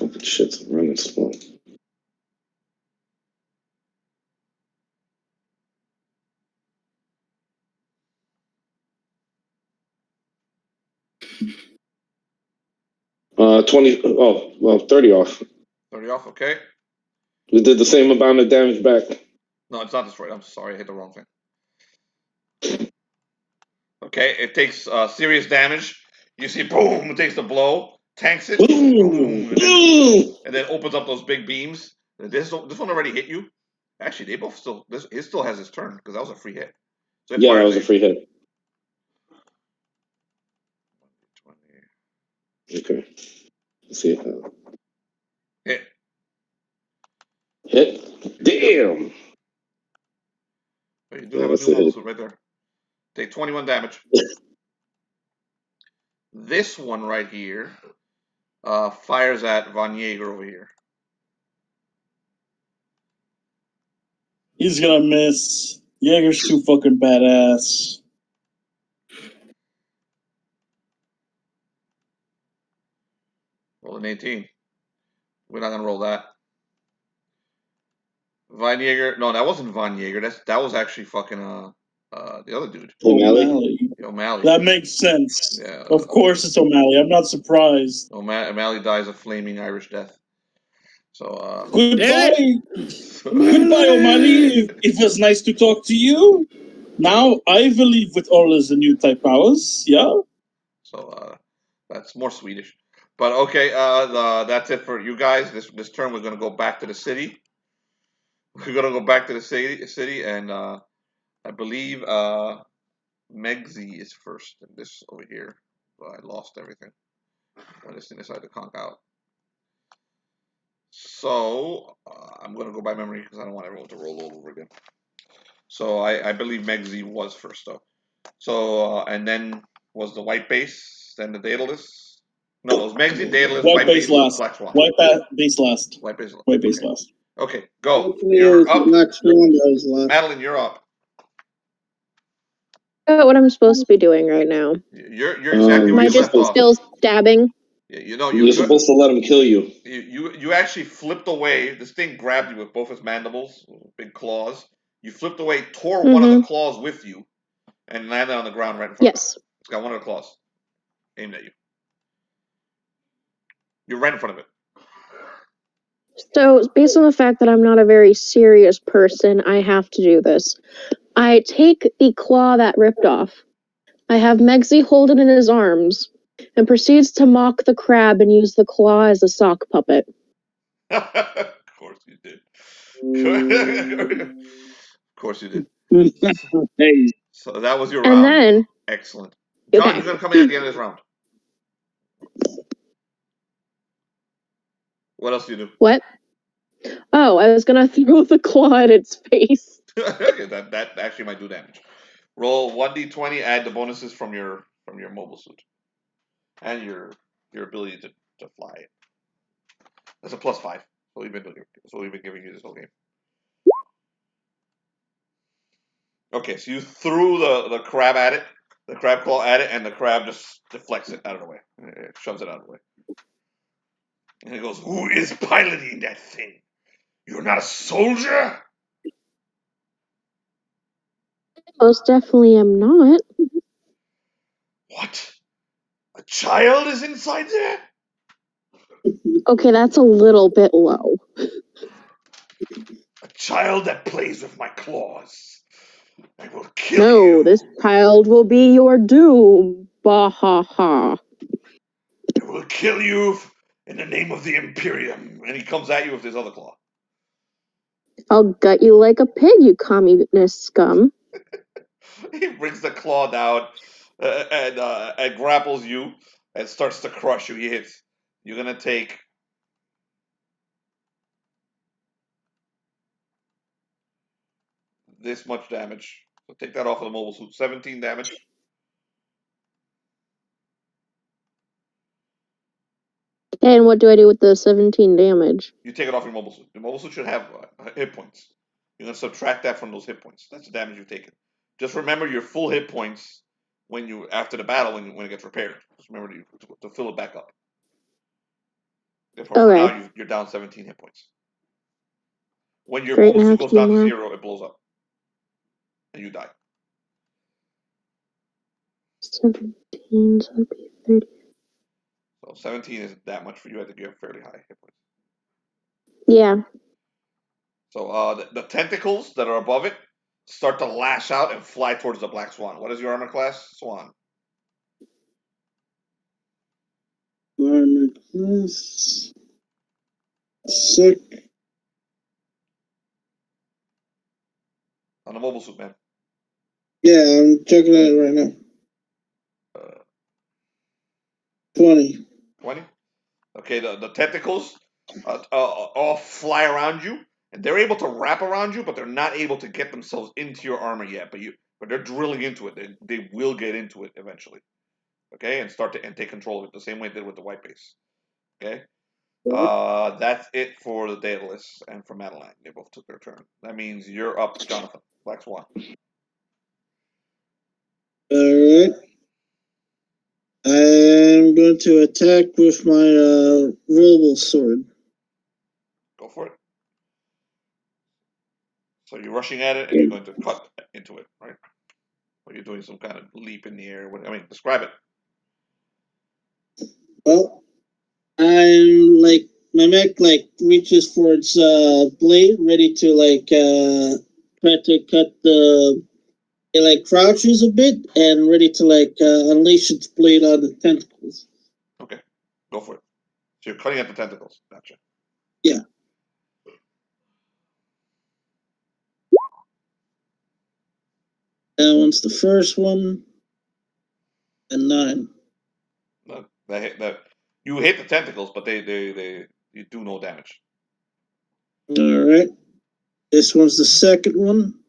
Fucking shit's running slow. Uh, 20. Oh, well, 30 off. 30 off, okay. We did the same amount of damage back. No, it's not destroyed. I'm sorry, I hit the wrong thing. Okay, it takes serious damage. You see, boom, it takes the blow, tanks it, boom, and then opens up those big beams. This one already hit you. Actually, they both still. It still has his turn because that was a free hit. So Yeah, that was a free hit. 20. Okay. Let's see. Hit. Hit. Damn. So you do have a new mobile suit right there. Take 21 damage. This one right here fires at Von Jaeger over here. He's gonna miss. Jaeger's too fucking badass. Roll an 18. We're not gonna roll that. Von Jaeger. No, that wasn't Von Jaeger. That was actually fucking the other dude. O'Malley. O'Malley. That makes sense. Yeah. Of course it's O'Malley. I'm not surprised. O'Malley dies a flaming Irish death. So goodbye. Goodbye, O'Malley. It was nice to talk to you. Now I believe with all of the new type powers, yeah? So that's more Swedish. But okay, that's it for you guys. This turn we're gonna go back to the city. We're gonna go back to the city, and I believe Megzi is first. And this over here, I lost everything when this thing decided to conk out. So I'm gonna go by memory because I don't want everyone to roll all over again. So I believe Megzi was first though. So and then was the white base, then the Daedalus. No, it was Megzi, Daedalus, White base last. Black Swan. White base last. White base last. White base last. Okay, go. You're up. Madeline, you're up. What I'm supposed to be doing right now. You're exactly where Am I you just left off. still stabbing? Yeah, you know you're supposed to let him kill you. You actually flipped away. This thing grabbed you with both its mandibles, big claws. You flipped away, tore one of the claws with you, and landed on the ground right in front of it. It's got one of the claws aimed at you. You're right in front of it. So, based on the fact that I'm not a very serious person, I have to do this. I take the claw that ripped off. I have Megzi hold it in his arms, and proceeds to mock the crab and use the claw as a sock puppet. Of course you did. Of course you did. Hey. So that was your and round. Then, excellent. John, okay. you're going to come in at the end of this round. What else do you do? What? Oh, I was gonna throw the claw at its face. Okay, that actually might do damage. Roll 1d20. Add the bonuses from your mobile suit and your ability to fly. That's a +5. So we've been giving you this whole game. Okay, so you threw the crab at it, the crab claw at it, and the crab just deflects it out of the way. It shoves it out of the way. And it goes, "Who is piloting that thing? You're not a soldier?" Most definitely am not. What? A child is inside there? Okay, that's a little bit low. A child that plays with my claws. I will kill you. No, this child will be your doom. Bah ha ha. I will kill you in the name of the Imperium. And he comes at you with his other claw. I'll gut you like a pig, you communist scum. He brings the claw down and grapples you and starts to crush you. He hits. You're going to take this much damage. So take that off of the mobile suit. 17 damage. And what do I do with the 17 damage? You take it off your mobile suit. The mobile suit should have hit points. You're going to subtract that from those hit points. That's the damage you've taken. Just remember your full hit points when you after the battle when it gets repaired. Just remember to fill it back up. Therefore, for now, you're down 17 hit points. When your bonus suit goes down to 0, it blows up. And you die. 17, so that'd be 30. So 17 isn't that much for you. I think you have fairly high hit points. Yeah. So the tentacles that are above it start to lash out and fly towards the Black Swan. What is your armor class, Swan? Armor class. Sick. On the mobile suit, man. Yeah, I'm checking it right now. 20. 20? Okay, the tentacles all fly around you, and they're able to wrap around you, but they're not able to get themselves into your armor yet. But they're drilling into it. They will get into it eventually. Okay, and start to take control of it the same way they did with the white base. Okay, that's it for the Daedalus and for Madeline. They both took their turn. That means you're up, Jonathan. Black Swan. Alright. I'm going to attack with my rollable sword. Go for it. So you're rushing at it, and you're going to cut into it, right? Or you're doing some kind of leap in the air. Describe it. Well, I'm like, my mech reaches for its blade, ready to try to cut the. It crouches a bit and ready to unleash its blade on the tentacles. Okay, go for it. So you're cutting at the tentacles. Gotcha. Yeah. That one's the first one. And 9. You hit the tentacles, but they do no damage. All right. This one's the second one.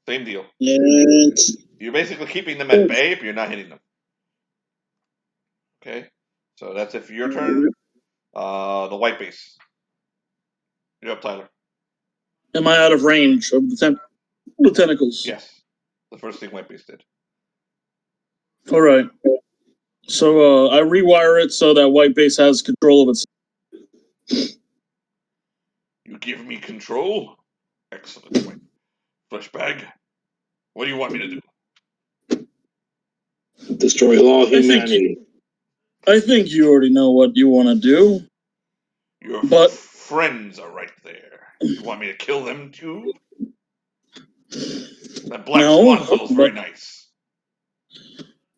Same deal. And you're basically keeping them at bay, but you're not hitting them. Okay, so that's it for your turn. The white base. You're up, Tyler. Am I out of range of the tentacles? Yes. The first thing white base did. All right. So I rewire it so that white base has control of its. You give me control? Excellent, white flesh bag. What do you want me to do? Destroy all humanity. I think you already know what you want to do. Your but friends are right there. You want me to kill them too? That Black Swan fellow's very nice.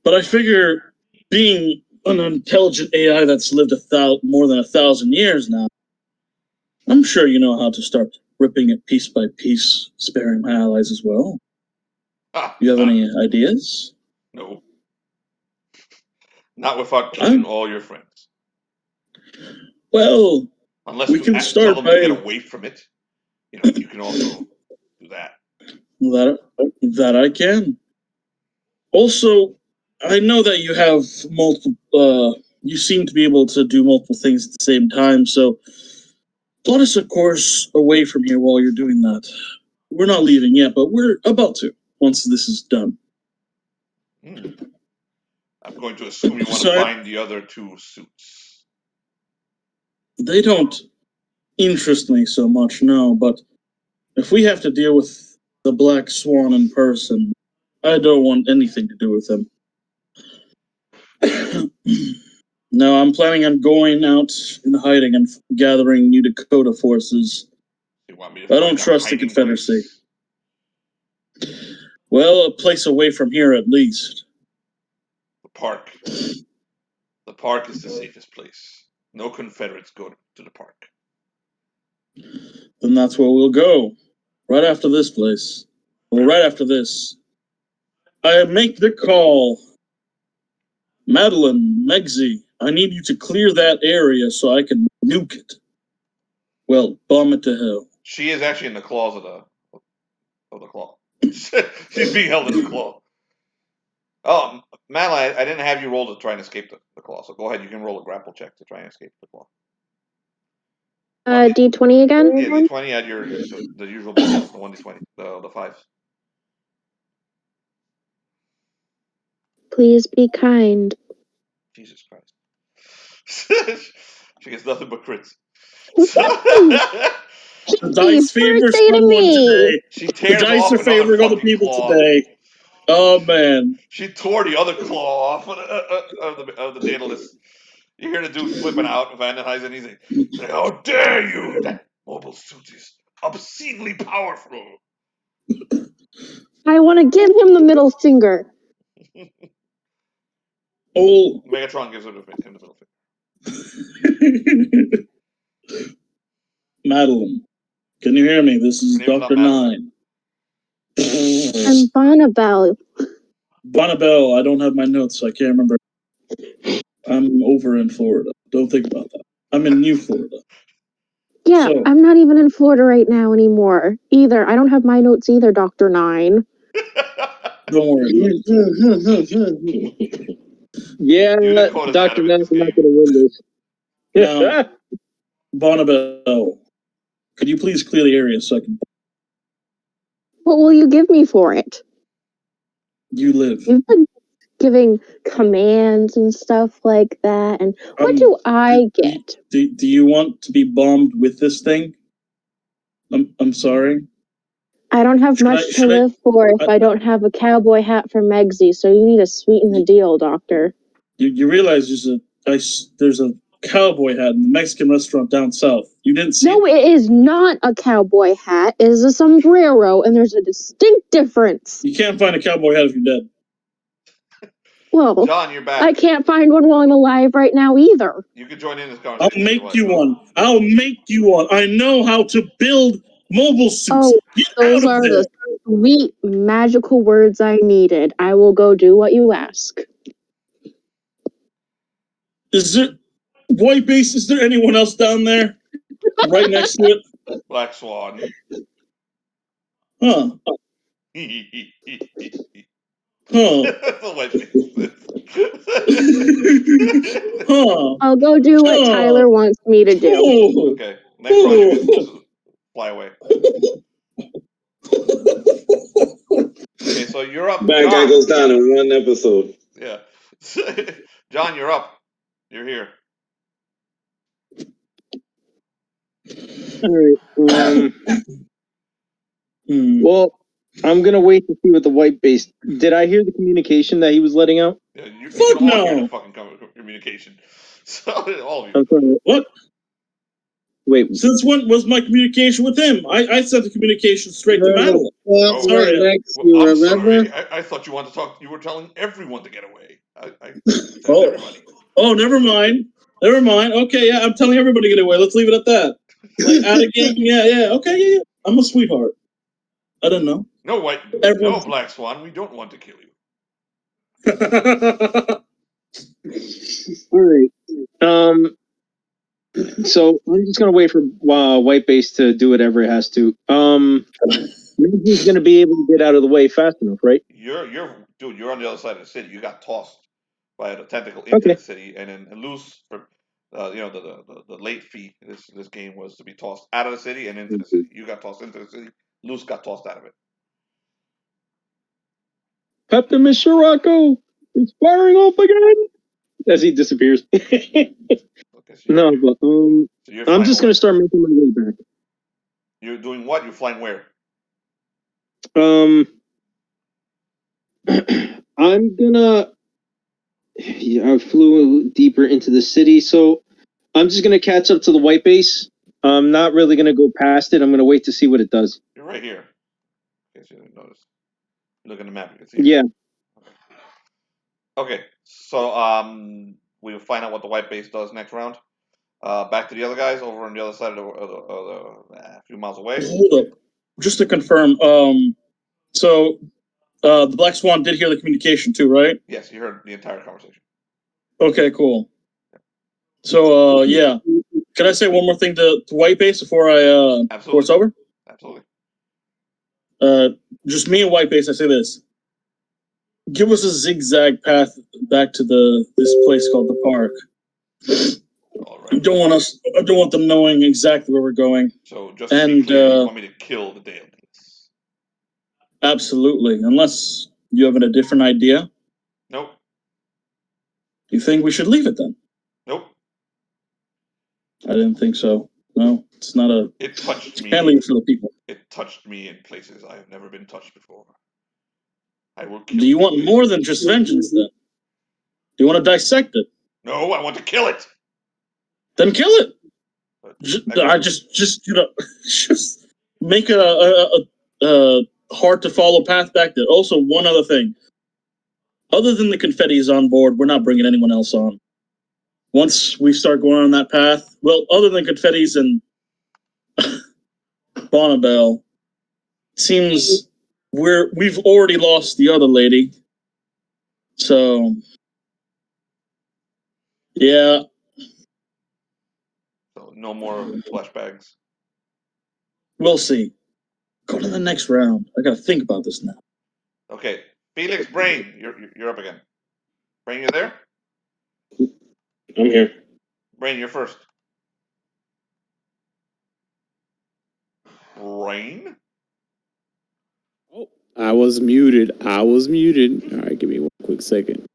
But I figure being an intelligent AI that's lived more than 1,000 years now, I'm sure you know how to start ripping it piece by piece, sparing my allies as well. You have any ideas? No. Not without killing all your friends. Well, unless we you can start tell them to get away from it. You can also do that. That I can. Also, I know that you have multiple. You seem to be able to do multiple things at the same time. So, plot us a course away from here while you're doing that. We're not leaving yet, but we're about to once this is done. I'm going to assume you want to find the other 2 suits. They don't interest me so much, no. But if we have to deal with the Black Swan in person, I don't want anything to do with them. No, I'm planning on going out and hiding and gathering new Dakota forces. You want me to I don't trust the Confederacy. Well, a place away from here at least. The park. The park is the safest place. No Confederates go to the park. Then that's where we'll go. Right after this place. Well, right after this. I make the call. Madeline, Megsy, I need you to clear that area so I can nuke it. Well, bomb it to hell. She is actually in the claws of the claw. She's being held in the claw. Oh, Madeline, I didn't have you roll to try and escape the claw, so go ahead. You can roll a grapple check to try and escape the claw. D20 again? Yeah, D20, add the usual bonus, the 1D20, the 5s. Please be kind. Jesus Christ. She gets nothing but crits. The dice favor birthday to someone me. today. She The tears dice off are favoring another other fucking people claw. today. Oh man! She tore the other claw off of the Daedalus. You hear the dude flipping out, Vandenheisen. He's like, "How dare you! That mobile suit is obscenely powerful." I want to give him the middle finger. Oh, Megatron gives him the middle finger. Madeline, can you hear me? This is Her name is not Dr. Madeline. Nine. I'm Bonabel. Bonabel, I don't have my notes, so I can't remember. I'm over in Florida. Don't think about that. I'm in New Florida. Yeah, So- I'm not even in Florida right now anymore either. I don't have my notes either, Dr. Nine. Don't worry about it. Yeah, Dakota's Dr. mad at Nell's this not game. going to win this. Now, Bonabel, could you please clear the area so I can... What will you give me for it? You live. You've been giving commands and stuff like that, and what do I get? Do you want to be bombed with this thing? I'm sorry. I don't have much to live for if I don't have a cowboy hat for Megsy, so you need to sweeten the deal, Doctor. You realize there's a cowboy hat in the Mexican restaurant down south. You didn't see No, it is not a cowboy hat. It is a sombrero, and there's a distinct difference. You can't find a cowboy hat if you're dead. Well, John, you're back. I can't find one while I'm alive right now either. You can join in this conversation. I'll make you one. I'll make you one. I know how to build mobile suits. Oh, Get those out of are there. the sweet, magical words I needed. I will go do what you ask. Is it White Base? Is there anyone else down there? Right next to it? Black Swan. Huh. Huh. Huh. I'll go do what Tyler wants me to do. Okay. Next round, you can just fly away. Okay, so you're up. Bad John. guy goes down in one episode. Yeah. John, you're up. You're here. All right. Well, I'm gonna wait to see what the white base. Did I hear the communication that he was letting out? Yeah, you can all no. hear the fucking communication. So all of you. I'm sorry. What? Wait. Since when was my communication with him? I sent the communication straight to Madeline. Oh, sorry. Well, I'm sorry. I thought you wanted to talk. You were telling everyone to get away. I told everybody. Oh, never mind. Never mind. Okay, yeah, I'm telling everybody to get away. Let's leave it at that. Like, out of game, yeah. Okay, yeah. I'm a sweetheart. I don't know. No, White. Everyone's... No, Black Swan. We don't want to kill you. All right. So I'm just gonna wait for white base to do whatever it has to. He's gonna be able to get out of the way fast enough, right? You're on the other side of the city. You got tossed by a tentacle into the city, and then loose for the late fee. This game was to be tossed out of the city and into the city. You got tossed into the city. Loose got tossed out of it. Peptimus Scirroco is firing off again as he disappears. No, but so I'm just gonna start making my way back. You're doing what? You're flying where? I'm gonna. Yeah, I flew deeper into the city, so I'm just gonna catch up to the white base. I'm not really gonna go past it. I'm gonna wait to see what it does. You're right here. In case you didn't notice. Look at the map. You can see. Yeah. Okay. So we'll find out what the white base does next round. Back to the other guys over on the other side of a few miles away. Hold up. Just to confirm, so the Black Swan did hear the communication too, right? Yes, you heard the entire conversation. Okay, cool. So, yeah. Can I say one more thing to White Base before before it's over? Absolutely. Just me and White Base, I say this. Give us a zigzag path back to this place called the park. All right. I don't want them knowing exactly where we're going. So just to be clear, you want me to kill the Daedalus? Absolutely. Unless you have a different idea. Nope. You think we should leave it then? Nope. I didn't think so. No, it's not a. It touched me. Handling for the people. It touched me in places I have never been touched before. I will kill. Do you want more than just vengeance, then? Do you want to dissect it? No, I want to kill it. Then kill it. Just make a hard to follow path back there. Also, one other thing. Other than the confetti is on board, we're not bringing anyone else on. Once we start going on that path, well, other than confetti's and Bonabel, seems we've already lost the other lady. So, yeah. So no more flesh bags. We'll see. Go to the next round. I gotta think about this now. Okay, Felix, Brain, you're up again. Brain, you there? I'm here. Brain, you're first. Brain? Oh, I was muted. All right, give me one quick second.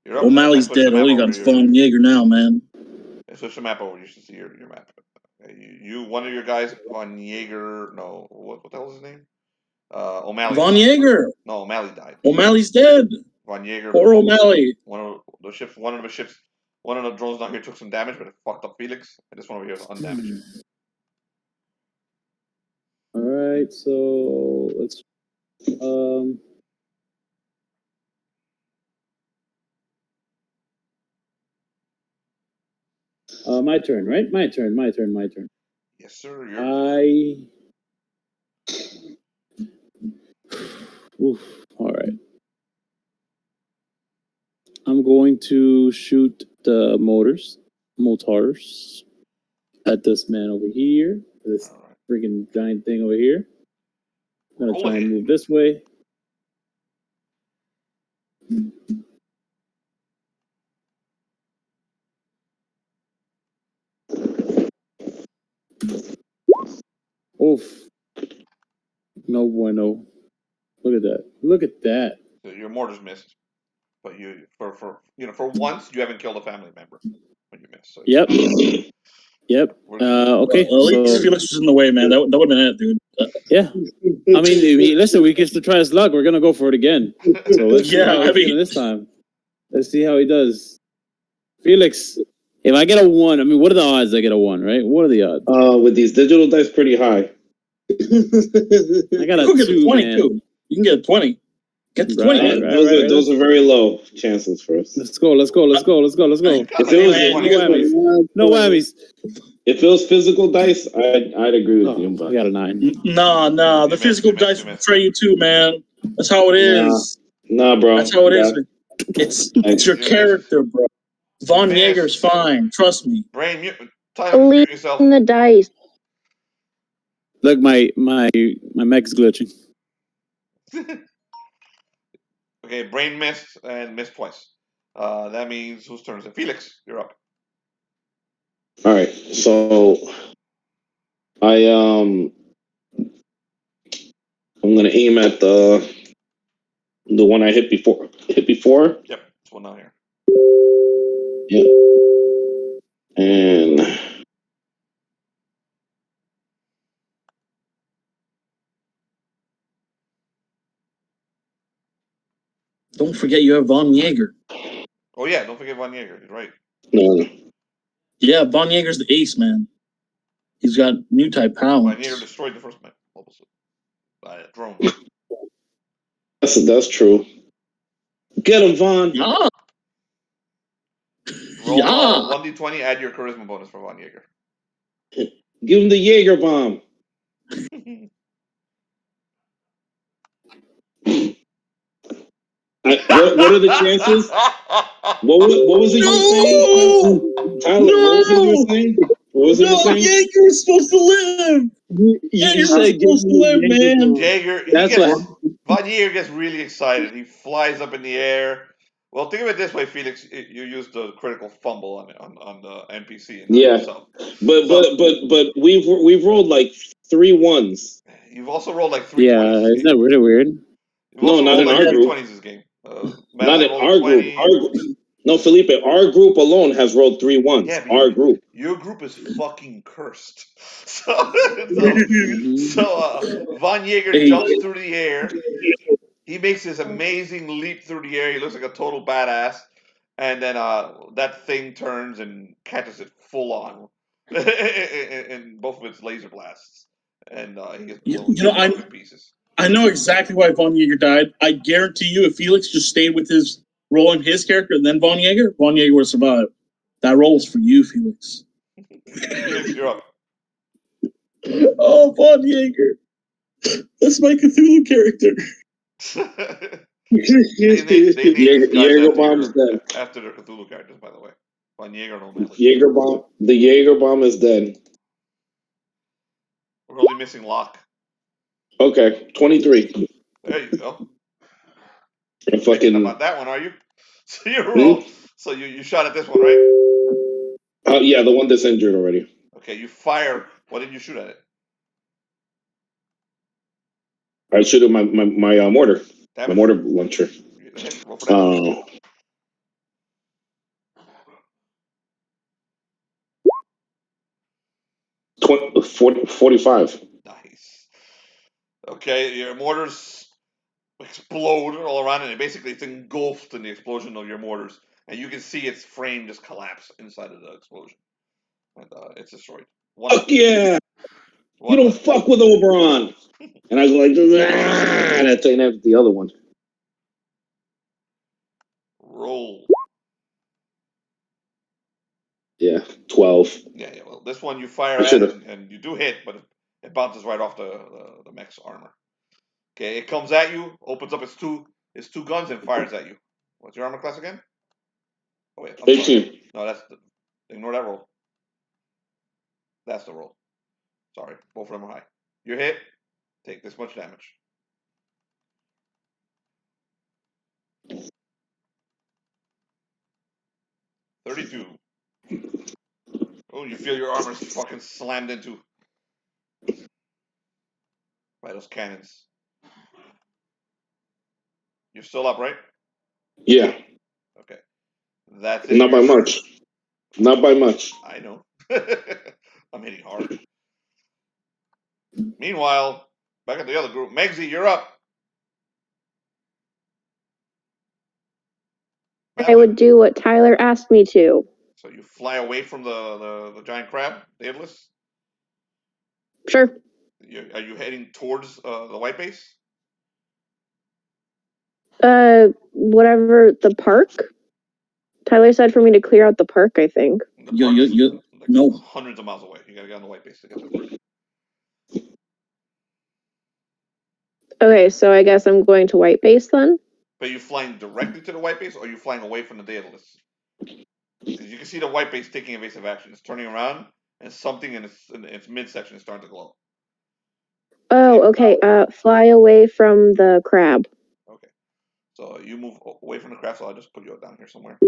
You're up. O'Malley's dead. All you got is Von Jaeger now, man. Switch the map over. You should see your map. You one of your guys, Von Jaeger. No, what the hell is his name? O'Malley. Von Jaeger. No, O'Malley died. O'Malley's dead. Von Jaeger. Or O'Malley. One of the ships. One of the drones down here took some damage, but it fucked up Felix. And this one over here is undamaged. All right, so let's my turn, right? My turn. Yes, sir. All right. I'm going to shoot the motors at this man over here. This freaking giant thing over here. I'm gonna try and move this way. Oof. No bueno. Look at that. So your mortars missed, but you for once you haven't killed a family member when you miss. So Yep. Okay. Well, at least Felix was in the way, man. That would have been it, dude. Yeah. I mean, listen, we get to try his luck. We're gonna go for it again. So let's see how he's feeling this time. Let's see how he does. Felix, if I get a 1, I mean, what are the odds I get a 1, right? What are the odds? With these digital dice, pretty high. I got a 2, man. Too. You can get a 20. Get the 20. Right. Those are very low chances for us. Let's go. No whammies. If it was physical dice, I'd agree with you. But I got a 9. Nah. The physical dice betray you too, man. That's how it is. Nah, bro. That's how it is. It's your character, bro. Von Jaeger's fine. Trust me. Brain, mute yourself. The dice. Look, my mech's glitching. Okay, Brain missed and missed twice. That means whose turn is it? Felix, you're up. All right, so I'm gonna aim at the one I hit before. Yep, this one down here. Yep, and don't forget you have Von Jaeger. Oh yeah, don't forget Von Jaeger. You're right. No. Yeah, Von Jaeger's the ace, man. He's got new type powers. Von Jaeger destroyed the first man. Drone. That's true. Get him, Von. Yeah. Roll 1d20. Add your charisma bonus for Von Jaeger. Give him the Jaeger bomb. What are the chances? What was it you were saying? Tyler, what was it you were saying? Jaeger's supposed to live. Jaeger's supposed to live, man. Von Jaeger gets really excited. He flies up in the air. Well, think of it this way, Felix. You used the critical fumble on the NPC. Yeah, but we've rolled like 3 1s. You've also rolled like 3 20s. Yeah, isn't that really weird? No, not in our group. 20s this game. Not in our group. No, Felipe, our group alone has rolled 3 ones. Yeah, our group. Your group is fucking cursed. So Von Jaeger jumps through the air. He makes this amazing leap through the air. He looks like a total badass. And then that thing turns and catches it full on in both of its laser blasts. And he gets blown to pieces. I know exactly why Von Jaeger died. I guarantee you, if Felix just stayed with his role in his character and then Von Jaeger would survive. That role is for you, Felix. Felix, you're up. Oh, Von Jaeger. That's my Cthulhu character. Jaeger Bomb's dead. After their Cthulhu characters, by the way. Von Jaeger and O'Malley. The Jaeger Bomb is dead. We're only missing Locke. Okay, 23. There you go. You're fucking about that one, are you? So you roll. So you shot at this one, right? Yeah, the one that's injured already. Okay, you fire. What did you shoot at it? I shoot at my mortar. Damage. My mortar launcher. Roll for damage. 45. Nice. Okay, your mortars explode all around, and it's engulfed in the explosion of your mortars, and you can see its frame just collapse inside of the explosion, and it's destroyed. Fuck yeah! You don't fuck with Oberon. And I was like, and I taken out the other one. Roll. Yeah, 12. Yeah. Well, this one you fire at and you do hit, but it bounces right off the mech's armor. Okay, it comes at you, opens up its two guns, and fires at you. What's your armor class again? Oh wait, 18. No, ignore that roll. That's the roll. Sorry, both of them are high. You're hit. Take this much damage. $32. Oh, you feel your armor's fucking slammed into by those cannons. You're still up, right? Yeah. Okay. That's it. Not by much. Not by much. I know. I'm hitting hard. Meanwhile, back at the other group, Megsy, you're up. I would do what Tyler asked me to. So you fly away from the giant crab, Daedalus? Sure. Are you heading towards the white base? Whatever, the park? Tyler said for me to clear out the park, I think. No. Hundreds of miles away. You gotta get on the white base to get to the park. Okay, so I guess I'm going to white base then? But are you flying directly to the white base, or are you flying away from the Daedalus? Because you can see the white base taking evasive action. It's turning around, and something in its midsection is starting to glow. Oh, okay. Fly away from the crab. Okay. So you move away from the crab, so I'll just put you down here somewhere.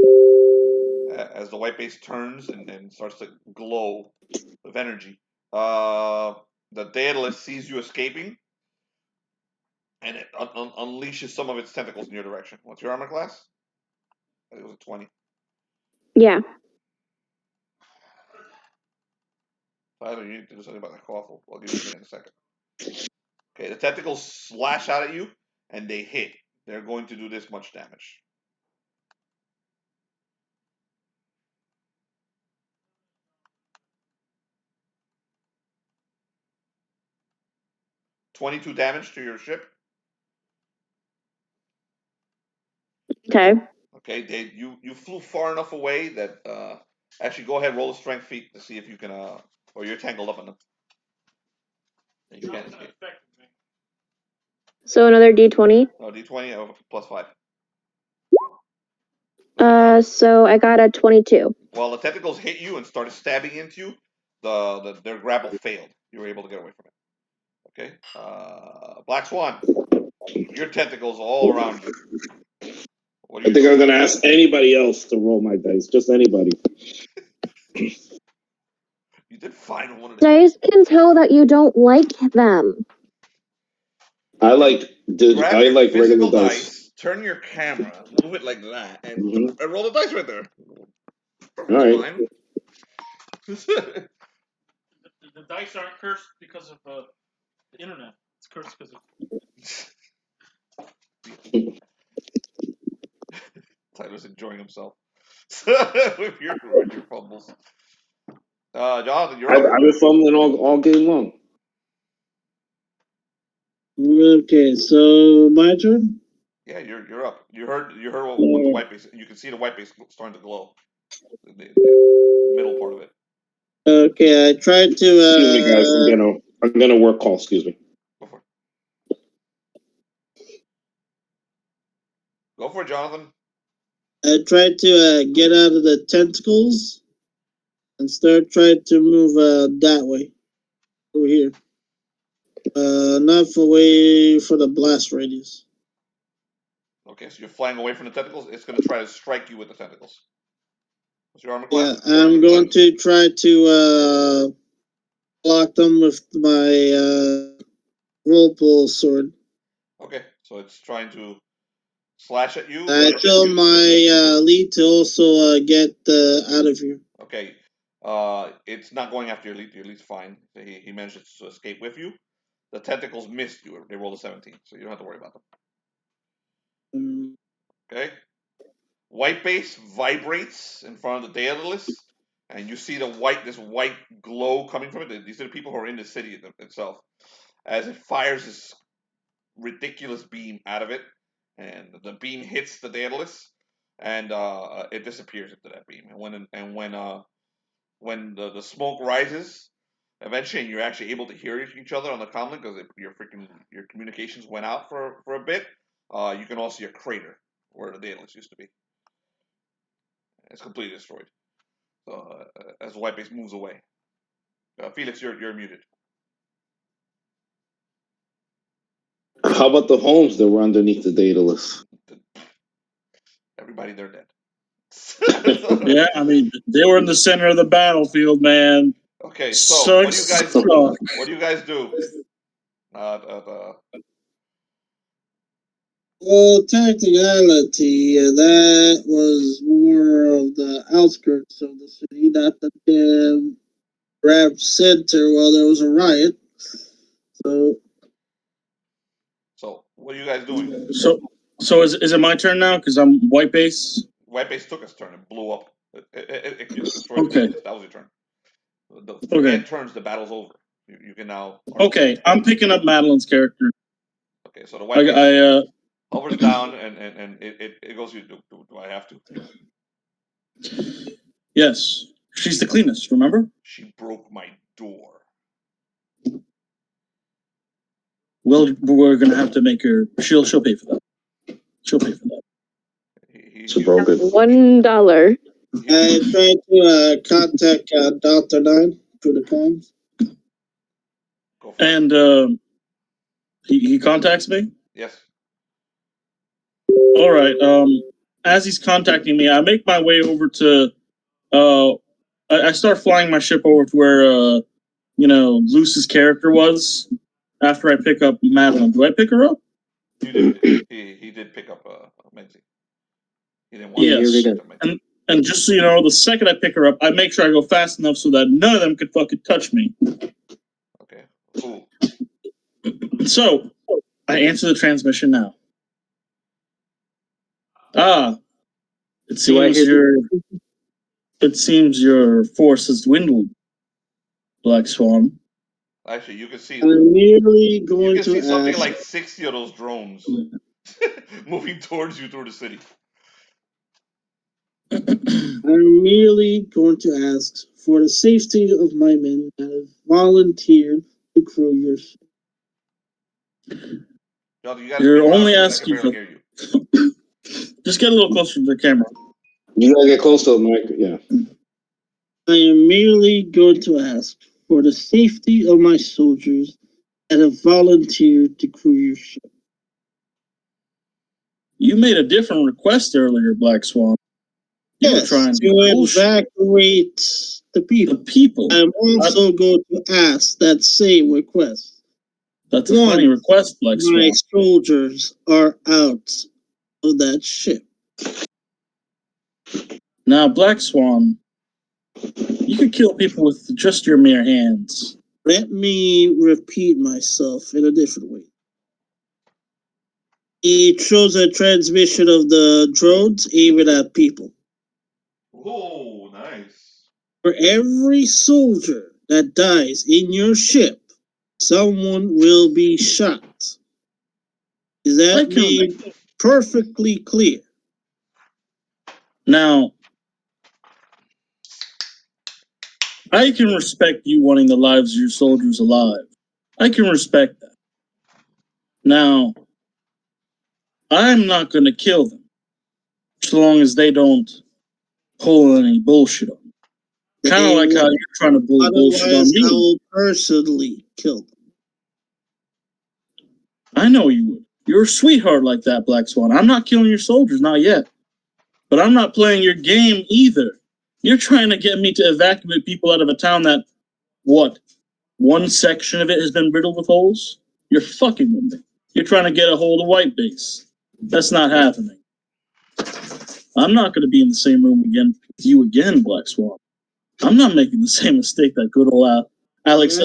As the white base turns and starts to glow with energy, the Daedalus sees you escaping, and it unleashes some of its tentacles in your direction. What's your armor class? I think it was a 20. Yeah. Tyler, you need to do something about that cough. I'll give you a minute in a second. Okay, the tentacles slash out at you, and they hit. They're going to do this much damage. $22 damage to your ship. Okay. Okay, you flew far enough away that actually go ahead, roll a strength feat to see if you can or you're tangled up in them. And you can't escape. So another D20? No, D20 plus 5. So I got a 22. While the tentacles hit you and started stabbing into you, their grapple failed. You were able to get away from it. Okay. Black Swan, your tentacles all around you. I think I'm gonna ask anybody else to roll my dice. Just anybody. You did fine one of them. Dice can tell that you don't like them. I like regular dice. turn your camera, move it like that, and roll the dice right there. Perfectly fine. The dice aren't cursed because of the internet. It's cursed because of. Tyler's enjoying himself with your fumbles. Jonathan, you're up. I've been fumbling all game long. Okay, so my turn. Yeah, you're up. You heard what the white base. You can see the white base starting to glow. The middle part of it. Okay, I tried to. Excuse me, guys. I'm gonna work call. Excuse me. Go for it, Jonathan. I tried to get out of the tentacles and start trying to move that way, over here. Enough away for the blast radius. Okay, so you're flying away from the tentacles. It's going to try to strike you with the tentacles. What's your armor class? Yeah, I'm going to try to block them with my whirlpool sword. Okay, so it's trying to slash at you. I tell my lead to also get out of here. Okay, it's not going after your lead. Your lead's fine. He managed to escape with you. The tentacles missed you. They rolled a 17, so you don't have to worry about them. Okay. White base vibrates in front of the Daedalus, and you see this white glow coming from it. These are the people who are in the city itself. As it fires this ridiculous beam out of it, and the beam hits the Daedalus, and it disappears into that beam. And when the smoke rises, eventually you're actually able to hear each other on the comlink because your communications went out for a bit. You can also see a crater where the Daedalus used to be. It's completely destroyed. So as the white base moves away, Felix, you're muted. How about the homes that were underneath the Daedalus? Everybody, they're dead. Yeah, I mean, they were in the center of the battlefield, man. Okay, so what do you guys do? Well, technicality, that was more of the outskirts of the city, not the damn rap center while there was a riot. So what are you guys doing? So is it my turn now? Because I'm white base. White base took its turn. It blew up. It Okay. That was your turn. Okay. End turns. The battle's over. You can now. Okay, I'm picking up Madeline's character. Okay, so the white base hovers down and it goes. Do I have to? Yes, she's the cleanest. Remember? She broke my door. Well, we're gonna have to make her. She'll pay for that. She'll pay for that. She broke it. $1. I tried to contact Dr. 9 through the comms. And he contacts me? Yes. All right. As he's contacting me, I make my way over to. I start flying my ship over to where Luce's character was. After I pick up Madeline, do I pick her up? You did. He did pick up Menzie. He didn't want yes. And just so you know, the second I pick her up, I make sure I go fast enough so that none of them could fucking touch me. Okay. Cool. So, I answer the transmission now. It seems your force has dwindled, Black Swan. Actually, you can see. I'm merely going to see something like 60 of those drones moving towards you through the city. I'm merely going to ask for the safety of my men that have volunteered to crew your ship. You're only asking for. Just get a little closer to the camera. You gotta get close to the mic, yeah. I am merely going to ask for the safety of my soldiers that have volunteered to crew your ship. You made a different request earlier, Black Swan. You were trying to evacuate the people. The people. I'm also going to ask that same request. That's a funny request, Black Swan. My soldiers are out of that ship. Now, Black Swan, you could kill people with just your mere hands. Let me repeat myself in a different way. He chose a transmission of the drones aimed at people. Oh, nice. For every soldier that dies in your ship, someone will be shot. Is that made perfectly clear? Now, I can respect you wanting the lives of your soldiers alive. I can respect that. Now, I'm not going to kill them, so long as they don't pull any bullshit on me. Kind of like how you're trying to pull bullshit on me. I will personally kill them. I know you would. You're a sweetheart like that, Black Swan. I'm not killing your soldiers, not yet. But I'm not playing your game either. You're trying to get me to evacuate people out of a town that, what, one section of it has been riddled with holes? You're fucking with me. You're trying to get a hold of White Base. That's not happening. I'm not going to be in the same room again with you again, Black Swan. I'm not making the same mistake that good old Alex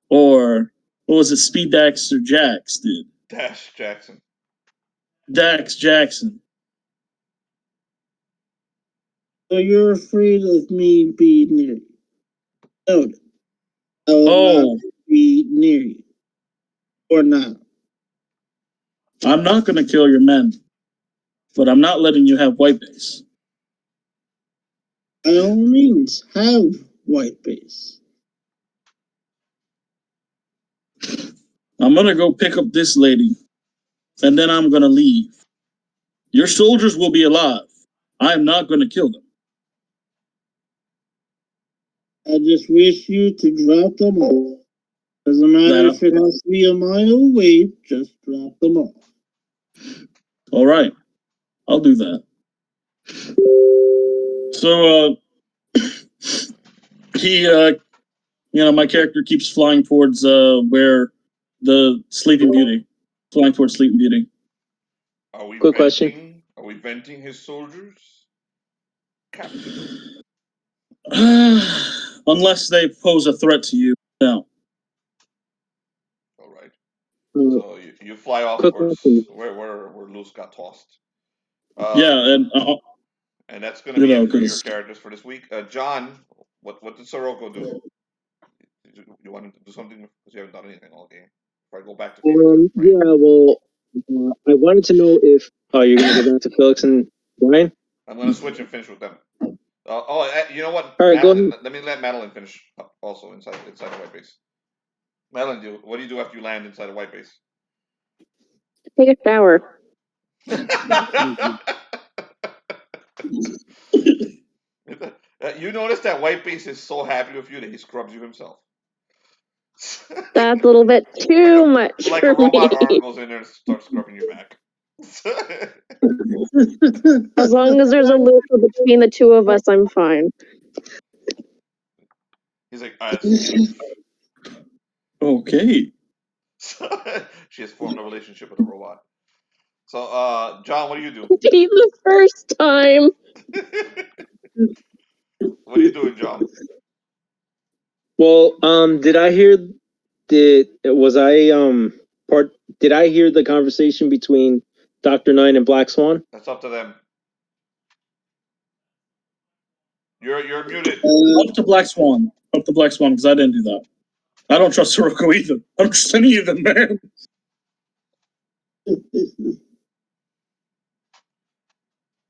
or what was it, Speed Dax or Jax did. Dash Jackson. Dax Jackson. So you're afraid of me being near you? Noted. I will not be near you. Or not. I'm not going to kill your men, but I'm not letting you have White Base. By all means, have White Base. I'm going to go pick up this lady, and then I'm going to leave. Your soldiers will be alive. I'm not going to kill them. I just wish you to drop them off. Doesn't matter if it has to be a mile away, just drop them off. All right. I'll do that. So, my character keeps flying towards where the Sleeping Beauty, flying towards Sleeping Beauty. Are we Quick venting? question. Are we venting his soldiers? Captain. Unless they pose a threat to you, no. All right. So you fly off towards where Luz got tossed. Yeah, and that's going to be it for your characters for this week. John, what did Scirroco do? You wanted to do something because you haven't done anything all game. Before I go back to I wanted to know if you're going to go back to Felix and Brian. I'm going to switch and finish with them. You know what? All right, go ahead. Let me let Madeline finish also inside the white base. Madeline, what do you do after you land inside the white base? Take a shower. You notice that white base is so happy with you that he scrubs you himself. That's a little bit too much like for a robot me. arm goes in there and starts scrubbing your back. As long as there's a loop between the two of us, I'm fine. He's like, Steve. Okay. She has formed a relationship with a robot. So, John, what do you do? Be the first time. What are you doing, John? Well, did I hear did I hear the conversation between Dr. Nine and Black Swan? That's up to them. You're muted. Up to Black Swan. Up to Black Swan, because I didn't do that. I don't trust Scirroco either. I don't trust any of them, man.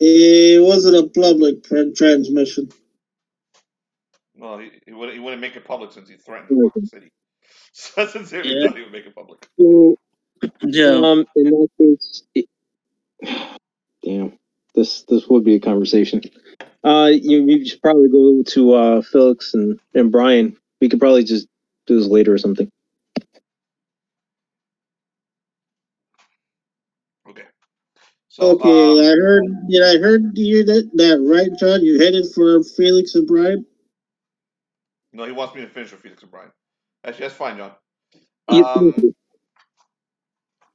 It wasn't a public transmission. No, he wouldn't make it public since he threatened to fuck the city. So I sincerely thought he would make it public. So, yeah. In that case, damn, this would be a conversation. You should probably go to Felix and Brian. We could probably just do this later or something. Okay. So, okay, I heard you that right, John? You headed for Felix and Brian? No, he wants me to finish with Felix and Brian. Actually, that's fine, John.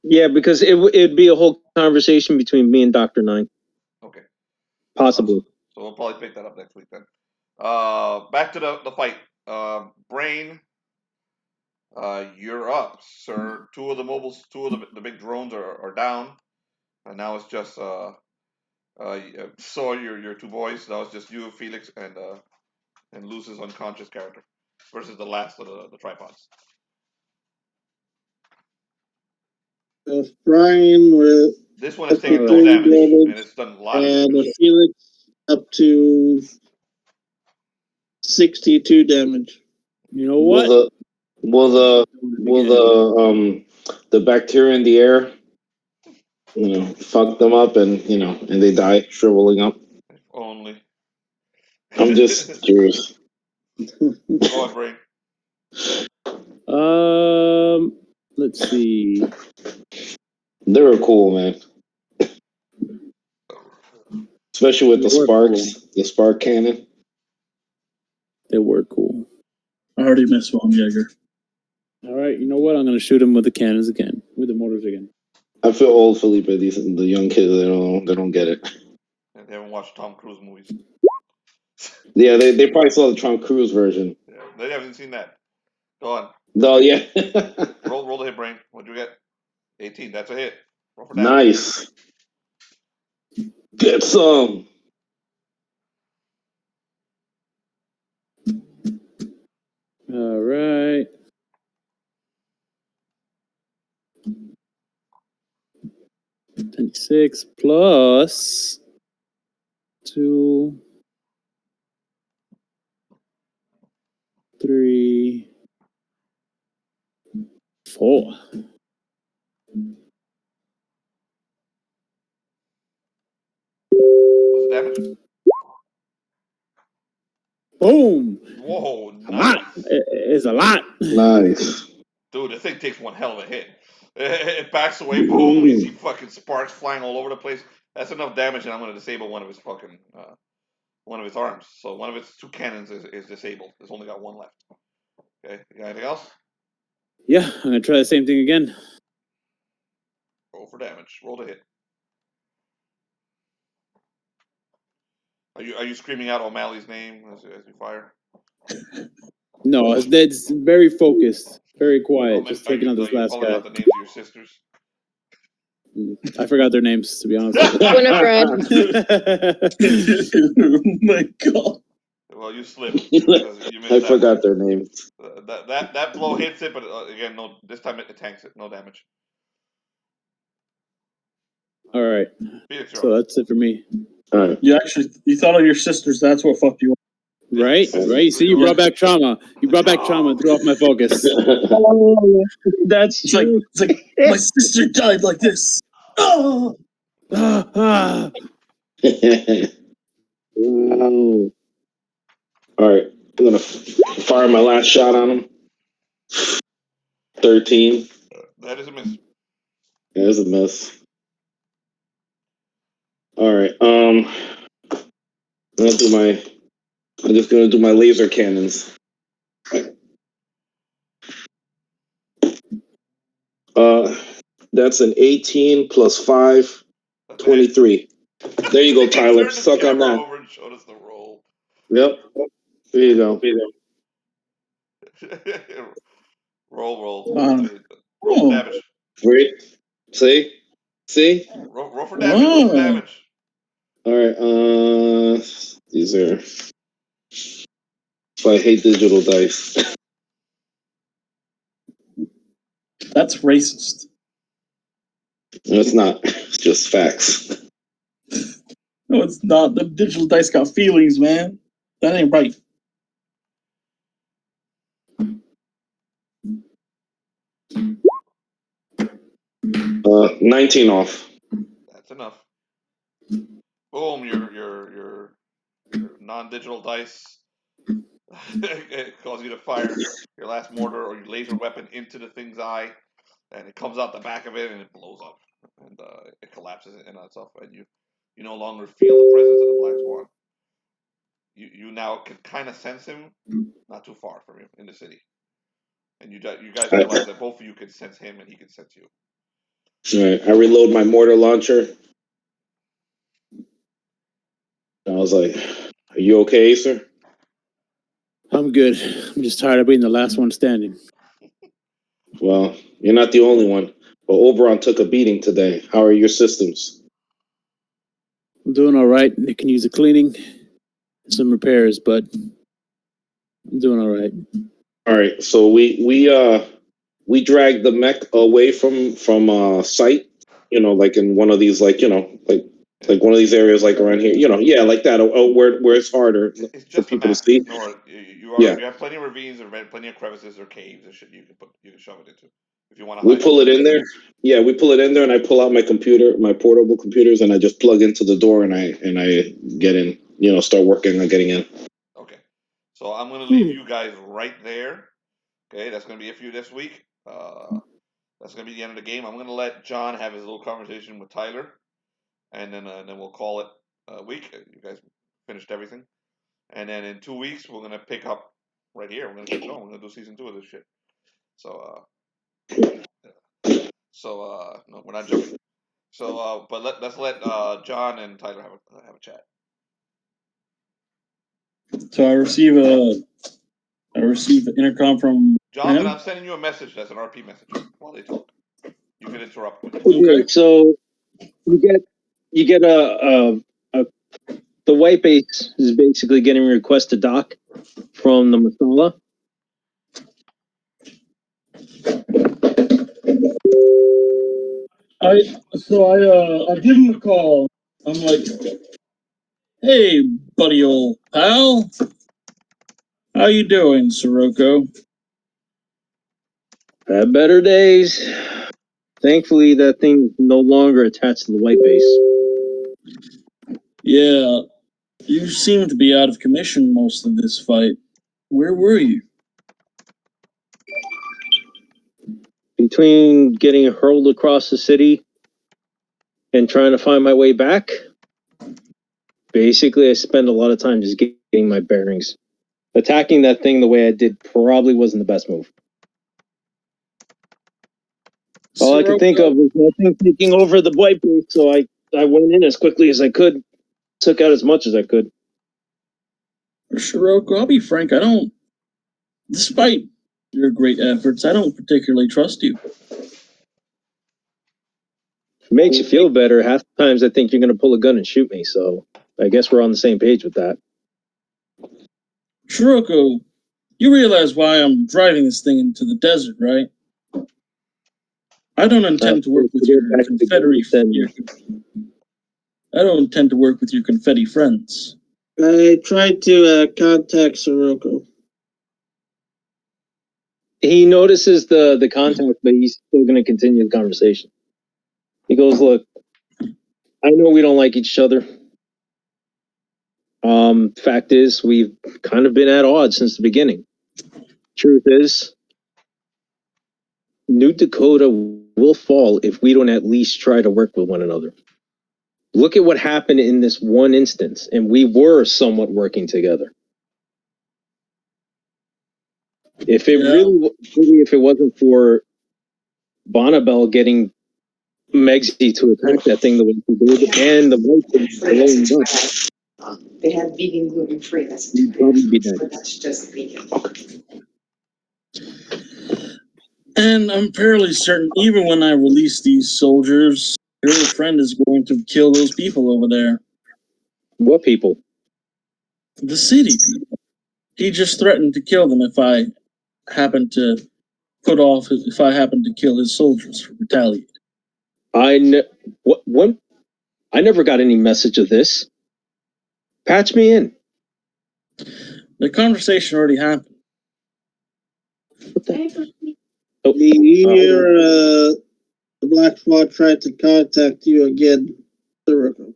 Yeah, because it'd be a whole conversation between me and Dr. Nine. Okay. Possibly. So we'll probably pick that up next week then. Back to the fight. Brain, you're up, sir. Two of the big drones are down, and now it's just so your two boys. Now it's just you, Felix, and Luz's unconscious character versus the last of the tripods. Brian with This one is taking no damage, and it's done a lot of damage. and Felix up to 62 damage. You know what? Will the bacteria in the air, fuck them up, and and they die shriveling up? If only. I'm just curious. Go on, Brain. Let's see. They were cool, man. Especially with the sparks, the spark cannon. They were cool. I already missed one, Jaeger. All right, you know what? I'm going to shoot him with the cannons again, with the mortars again. I feel old, Felipe. The young kids, they don't get it. And they haven't watched Tom Cruise movies. Yeah, they probably saw the Tom Cruise version. Yeah, they haven't seen that. Go on. No, yeah. roll the hit, Brain. What'd you get? 18. That's a hit. Roll for damage. Nice. Get some. All right. $26 plus 2, 3, 4. What's the damage? Boom! Whoa, A nice. lot. It's a lot. Nice. Dude, the thing takes one hell of a hit. It backs away, boom, you see fucking sparks flying all over the place. That's enough damage, and I'm going to disable one of his fucking, one of his arms. So one of its two cannons is disabled. It's only got one left. Okay, you got anything else? Yeah, I'm going to try the same thing again. Roll for damage. Roll to hit. Are you screaming out O'Malley's name as you fire? No, it's very focused, very quiet. Just taking out this last calling guy. out the names of your sisters? I forgot their names, to be honest. Winifred. Oh my god. Well, you slipped. You missed I forgot their names. That blow hits it, but again, no. This time it tanks it. No damage. All right. Felix, So that's it for me. All right. You thought of your sisters. That's what fucked you up. Right? Right? See, you brought back trauma. You brought back trauma and threw off my focus. Oh, that's true. It's like my sister died like this. Oh. Ah. Wow. All right. I'm going to fire my last shot on him. 13. That is a miss. There's a miss. All right. I'm just gonna do my laser cannons. That's an 18 plus 5, 23. There you go, Tyler. Suck on that. Over and showed us the roll. Yep. There you go. roll. Uh, Roll for damage. Great. See? Roll for damage. Roll for damage. All right. These are. So I hate digital dice. That's racist. No, it's not. It's just facts. No, it's not. The digital dice got feelings, man. That ain't right. Uh, 19 off. That's enough. Boom! Your non-digital dice cause you to fire your last mortar or your laser weapon into the thing's eye, and it comes out the back of it and it blows up, and it collapses in on itself, and you no longer feel the presence of the Black Swan. You now can kind of sense him, not too far from you in the city, and you guys realize that both of you can sense him and he can sense you. All right, I reload my mortar launcher. I was like, "Are you okay, Aesir?" I'm good. I'm just tired of being the last one standing. Well, you're not the only one. But Oberon took a beating today. How are your systems? I'm doing all right. They can use a cleaning, some repairs, but I'm doing all right. All right, so we dragged the mech away from site. You know, like in one of these, like one of these areas, like around here. You know, yeah, like that, where it's harder It's for just a people to map. see. Nora, you Yeah. have plenty of ravines or plenty of crevices or caves or shit you can shove it into if you want to We hide. pull it in there. Yeah, we pull it in there, and I pull out my computer, my portable computers, and I just plug into the door, and I get in. You know, start working on getting in. Okay, so I'm gonna leave you guys right there. Okay, that's gonna be it for you this week. That's gonna be the end of the game. I'm gonna let John have his little conversation with Tyler, and then we'll call it a week. You guys finished everything, and then in 2 weeks we're gonna pick up right here. We're gonna keep going. We're gonna do season 2 of this shit. So no, we're not jumping. So but let's let John and Tyler have a chat. So I receive an intercom from Jonathan, him. I'm sending you a message that's an RP message while they talk. You can interrupt when you Okay, Okay. so you get the white base is basically getting a request to dock from the Masala. I give him a call. I'm like, hey, buddy, old pal, how you doing, Scirroco? Had better days. Thankfully, that thing is no longer attached to the white base. Yeah, you seem to be out of commission most of this fight. Where were you? Between getting hurled across the city and trying to find my way back, basically I spend a lot of time just getting my bearings. Attacking that thing the way I did probably wasn't the best move. All I could think of was nothing taking over the white base, so I went in as quickly as I could, took out as much as I could. Scirroco, I'll be frank, despite your great efforts, I don't particularly trust you. Makes you feel better. Half the times I think you're going to pull a gun and shoot me, so I guess we're on the same page with that. Scirroco, you realize why I'm driving this thing into the desert, right? I don't intend to work with your confederate. I don't intend to work with your confetti friends. I tried to contact Scirroco. He notices the contact, but he's still going to continue the conversation. He goes, look, I know we don't like each other. Fact is, we've kind of been at odds since the beginning. Truth is, New Dakota will fall if we don't at least try to work with one another. Look at what happened in this one instance, and we were somewhat working together. If it wasn't for Bonabel getting Megsy to attack that thing the way he did, and the white thing blowing up, they had vegan gluten-free. That's you'd probably be dead. but that's just vegan. And I'm fairly certain, even when I release these soldiers, your friend is going to kill those people over there. What people? The city people. He just threatened to kill them if I happen to kill his soldiers for retaliate. I never got any message of this. Patch me in. The conversation already happened. What the? The Black Swan tried to contact you again, Scirroco.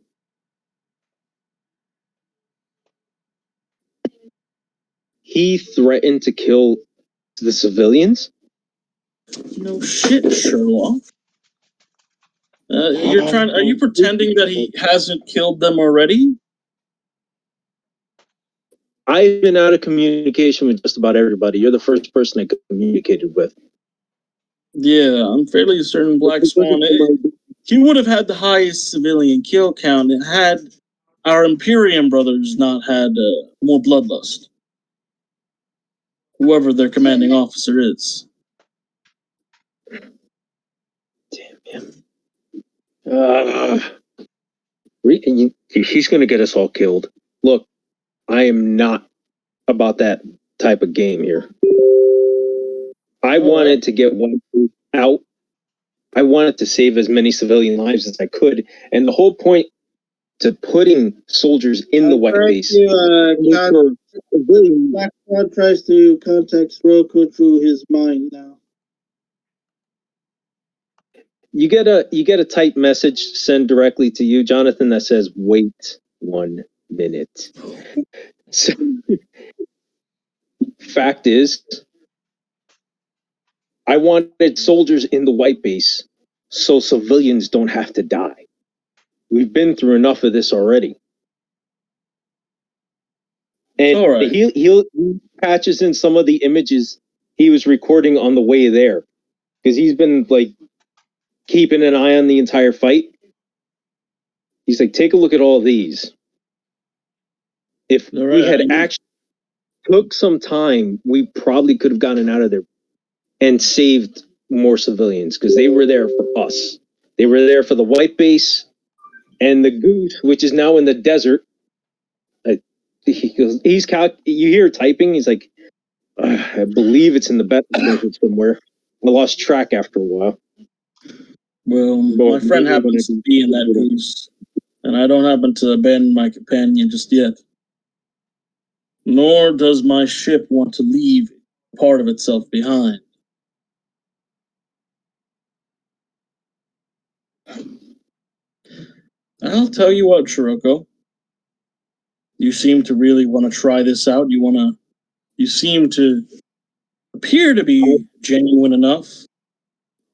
He threatened to kill the civilians? No shit, Sherlock. Are you pretending that he hasn't killed them already? I've been out of communication with just about everybody. You're the first person I communicated with. Yeah, I'm fairly certain Black Swan. He would have had the highest civilian kill count had our Imperium brothers not had more bloodlust. Whoever their commanding officer is. Damn him. He's going to get us all killed. Look, I am not about that type of game here. I wanted to get one out. I wanted to save as many civilian lives as I could. And the whole point to putting soldiers in the white base. Black Swan tries to contact Scirroco through his mind now. You get a typed message sent directly to you, Jonathan, that says, "Wait 1 minute." So, fact is, I wanted soldiers in the white base so civilians don't have to die. We've been through enough of this already. And he patches in some of the images he was recording on the way there, because he's been like keeping an eye on the entire fight. He's like, take a look at all these. If we had actually took some time, we probably could have gotten out of there and saved more civilians, because they were there for us. They were there for the white base and the goose, which is now in the desert. He goes, you hear typing. He's like, I believe it's in the desert somewhere. I lost track after a while. Well, my friend happens to be in that goose, and I don't happen to abandon my companion just yet. Nor does my ship want to leave part of itself behind. I'll tell you what, Scirroco. You seem to really want to try this out. You seem to appear to be genuine enough.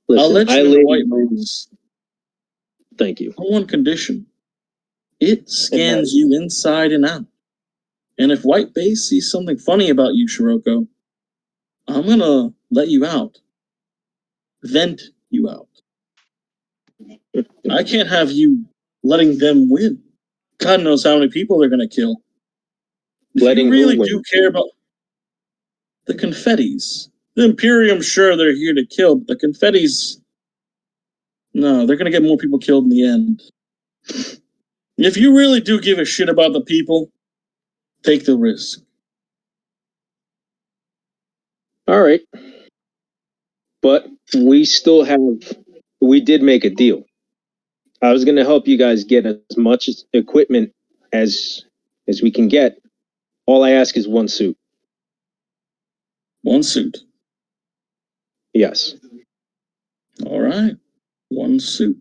Listen, I'll let you know White Base. Thank you. On one condition. It scans you inside and out. And if White Base sees something funny about you, Scirroco, I'm gonna let you out. Vent you out. I can't have you letting them win. God knows how many people they're gonna kill. If you really do care about the confettis, the Imperium, sure, they're here to kill, but the confettis, no, they're gonna get more people killed in the end. If you really do give a shit about the people, take the risk. All right. But we did make a deal. I was going to help you guys get as much equipment as we can get. All I ask is one suit. One suit? Yes. All right. One suit.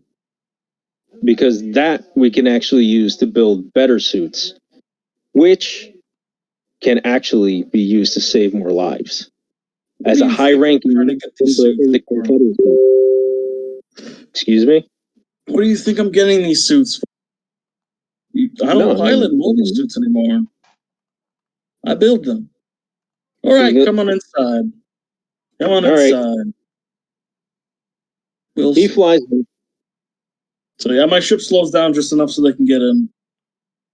Because that we can actually use to build better suits, which can actually be used to save more lives. As a high-ranking Excuse me? What do you think I'm getting these suits for? I don't pilot mobile suits anymore. I build them. All right, come on inside. Come on inside. He flies in. So yeah, my ship slows down just enough so they can get in.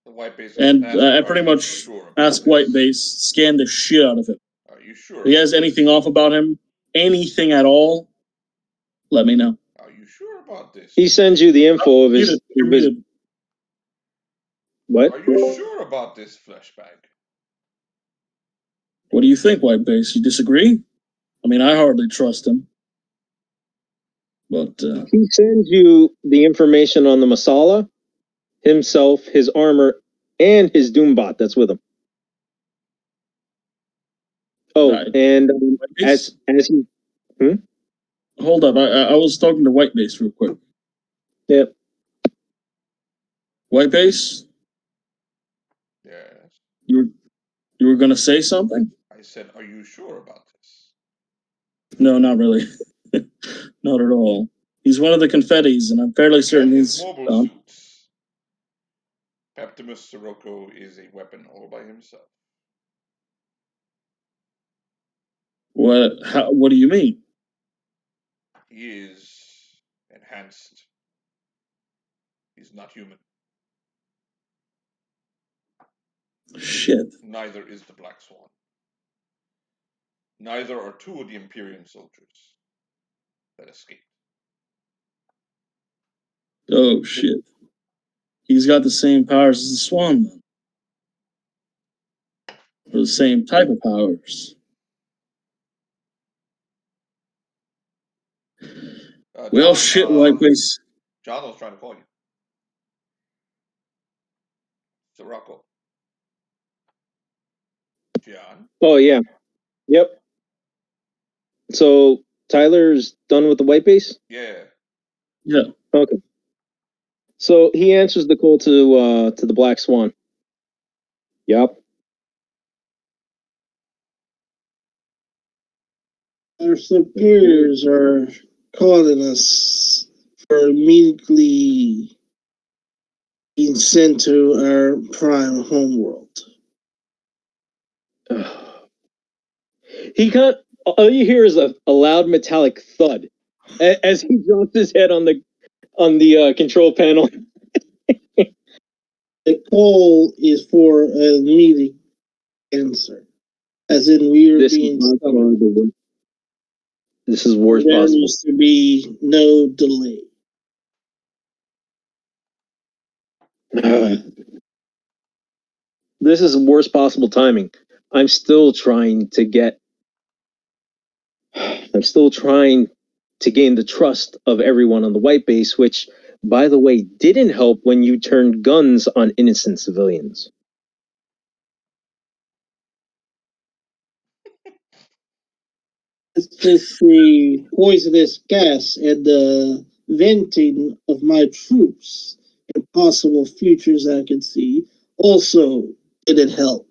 The white base. And I pretty much ask White Base, scan the shit out of it. Are you sure? If he has anything off about him, anything at all, let me know. Are you sure about this? He sends you the info of his. What? Are you sure about this flesh bag? What do you think, White Base? You disagree? I mean, I hardly trust him. But he sends you the information on the Masala, himself, his armor, and his Doombot that's with him. Oh, and as he... Hold up, I was talking to White Base real quick. Yep. White Base? Yes. You were gonna say something? I said, are you sure about this? No, not really. Not at all. He's one of the confettis, and I'm fairly certain he's mobile suits. Peptimus Scirroco is a weapon all by himself. What do you mean? He is enhanced. He's not human. Shit. Neither is the Black Swan. Neither are two of the Imperium soldiers that escaped. Oh shit. He's got the same powers as the Swan, then. Or the same type of powers. Well, John, shit, Whiteface. John was trying to call you. Scirroco. John? Oh, yeah. Yep. So Tyler's done with the white base? Yeah. Yeah. Okay. So he answers the call to the Black Swan. Yep. Our superiors are calling us for immediately being sent to our prime homeworld. He can't. All you hear is a loud metallic thud as he drops his head on the control panel. The call is for an immediate answer, as in we are being summoned. This is worst there possible. needs to be no delay. This is worst possible timing. I'm still trying to gain the trust of everyone on the white base, which, by the way, didn't help when you turned guns on innocent civilians. It's just the poisonous gas and the venting of my troops and possible futures I could see also didn't help.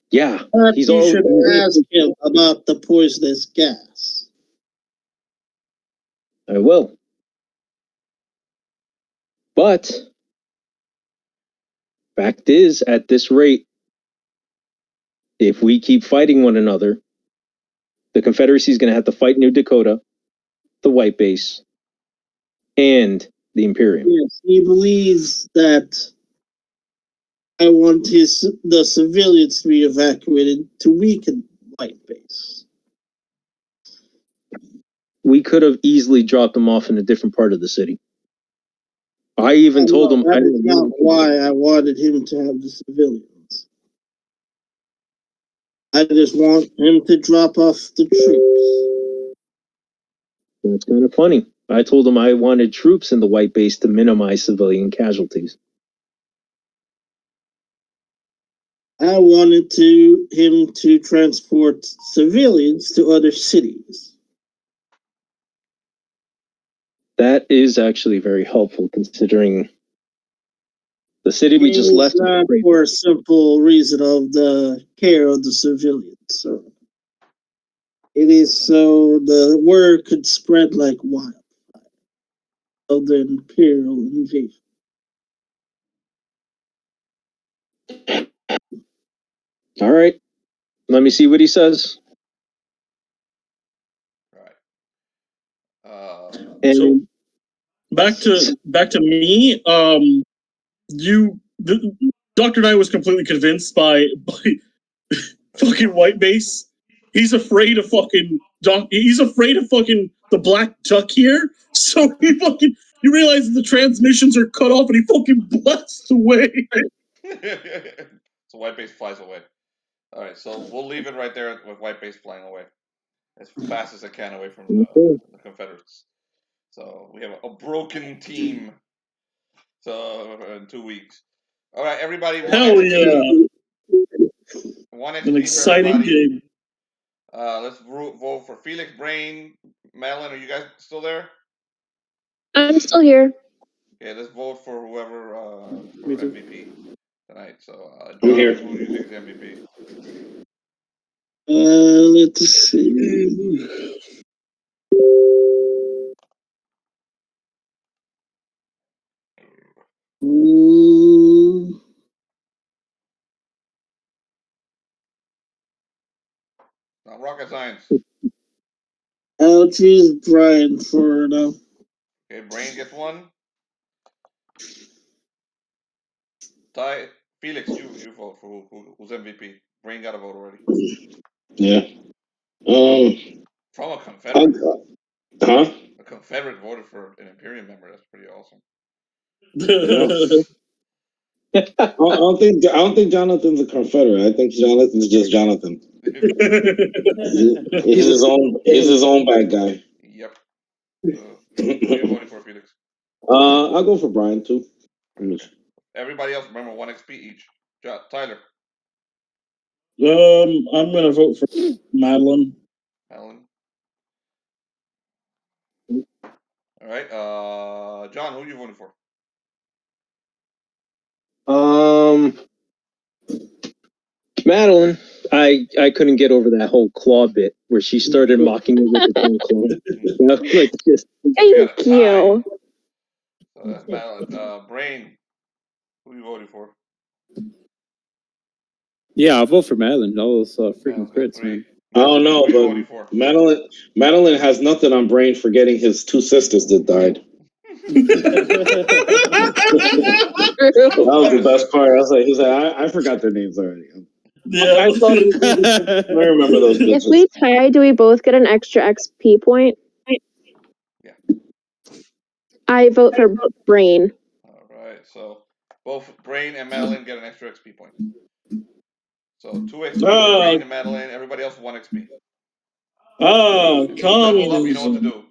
Yeah, Perhaps you should ask him about the poisonous gas. I will. But fact is, at this rate, if we keep fighting one another, the Confederacy is going to have to fight New Dakota, the white base, and the Imperium. Yes, he believes that I want the civilians to be evacuated to weaken white base. We could have easily dropped them off in a different part of the city. I even told him that is not why I wanted him to have the civilians. I just want him to drop off the troops. That's kind of funny. I told him I wanted troops in the white base to minimize civilian casualties. I wanted him to transport civilians to other cities. That is actually very helpful, considering the city we just left. Not for a simple reason of the care of the civilians. So it is so the word could spread like wildfire of the Imperial invasion. All right. Let me see what he says. Right. And so back to me. Dr. Knight was completely convinced by fucking white base. He's afraid of fucking he's afraid of fucking the black duck here. So he realizes the transmissions are cut off and he fucking blasts away. So white base flies away. All right, so we'll leave it right there with white base flying away as fast as it can away from the Confederates. So we have a broken team. So in 2 weeks. All right, everybody. Hell XP. Yeah! 1 XP An exciting game. Let's vote for Felix, Brain, Madeline. Are you guys still there? I'm still here. Okay, let's vote for whoever for MVP tonight. So I'm here. Who do you think is MVP? Let's see. Not rocket science. I'll choose Brian for now. Okay, Brain gets one. Felix, you vote for who's MVP. Brain got a vote already. Yeah. From a Confederate. Huh? A Confederate voted for an Imperium member. That's pretty awesome. I don't think Jonathan's a Confederate. I think Jonathan's just Jonathan. He's his own bad guy. Yep. Who are you voting for, Felix? I'll go for Brian too. Everybody else, remember 1 XP each. Tyler. I'm gonna vote for Madeline. Alan. All right. John, who are you voting for? Madeline. I couldn't get over that whole claw bit where she started mocking me with the claw. Like just. Thank you. So that's Madeline. Brain, who are you voting for? Yeah, I'll vote for Madeline. All those freaking crits, man. I don't know, but Madeline has nothing on Brain for getting his 2 sisters that died. That was the best part. He's like, I forgot their names already. Yeah. I thought it was, I remember those bitches. If we tie, do we both get an extra XP point? Yeah. I vote for Brain. All right. So both Brain and Madeline get an extra XP point. So 2 XP for Brain and Madeline. Everybody else 1 XP. Communism. You know what to do.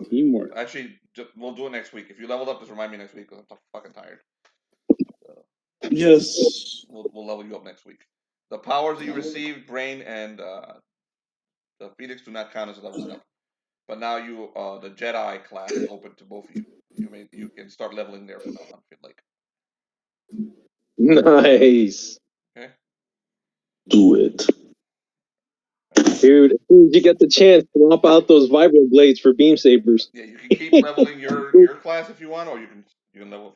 Teamwork. Actually, we'll do it next week. If you leveled up, just remind me next week because I'm fucking tired. Yes. We'll level you up next week. The powers that you received, Brain and the Phoenix, do not count as leveling up. But now the Jedi class is open to both of you. You can start leveling there from now on. If you'd like. Nice. Okay. Do it. Dude, as soon as you get the chance, swap out those vibro blades for beam sabers. Yeah, you can keep leveling your class if you want, or you can level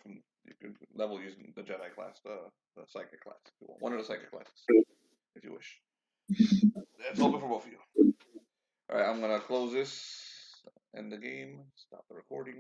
using the Jedi class, the psychic class. If you want. One of the psychic classes, if you wish. It's open for both of you. All right, I'm gonna close this, end the game, stop the recording.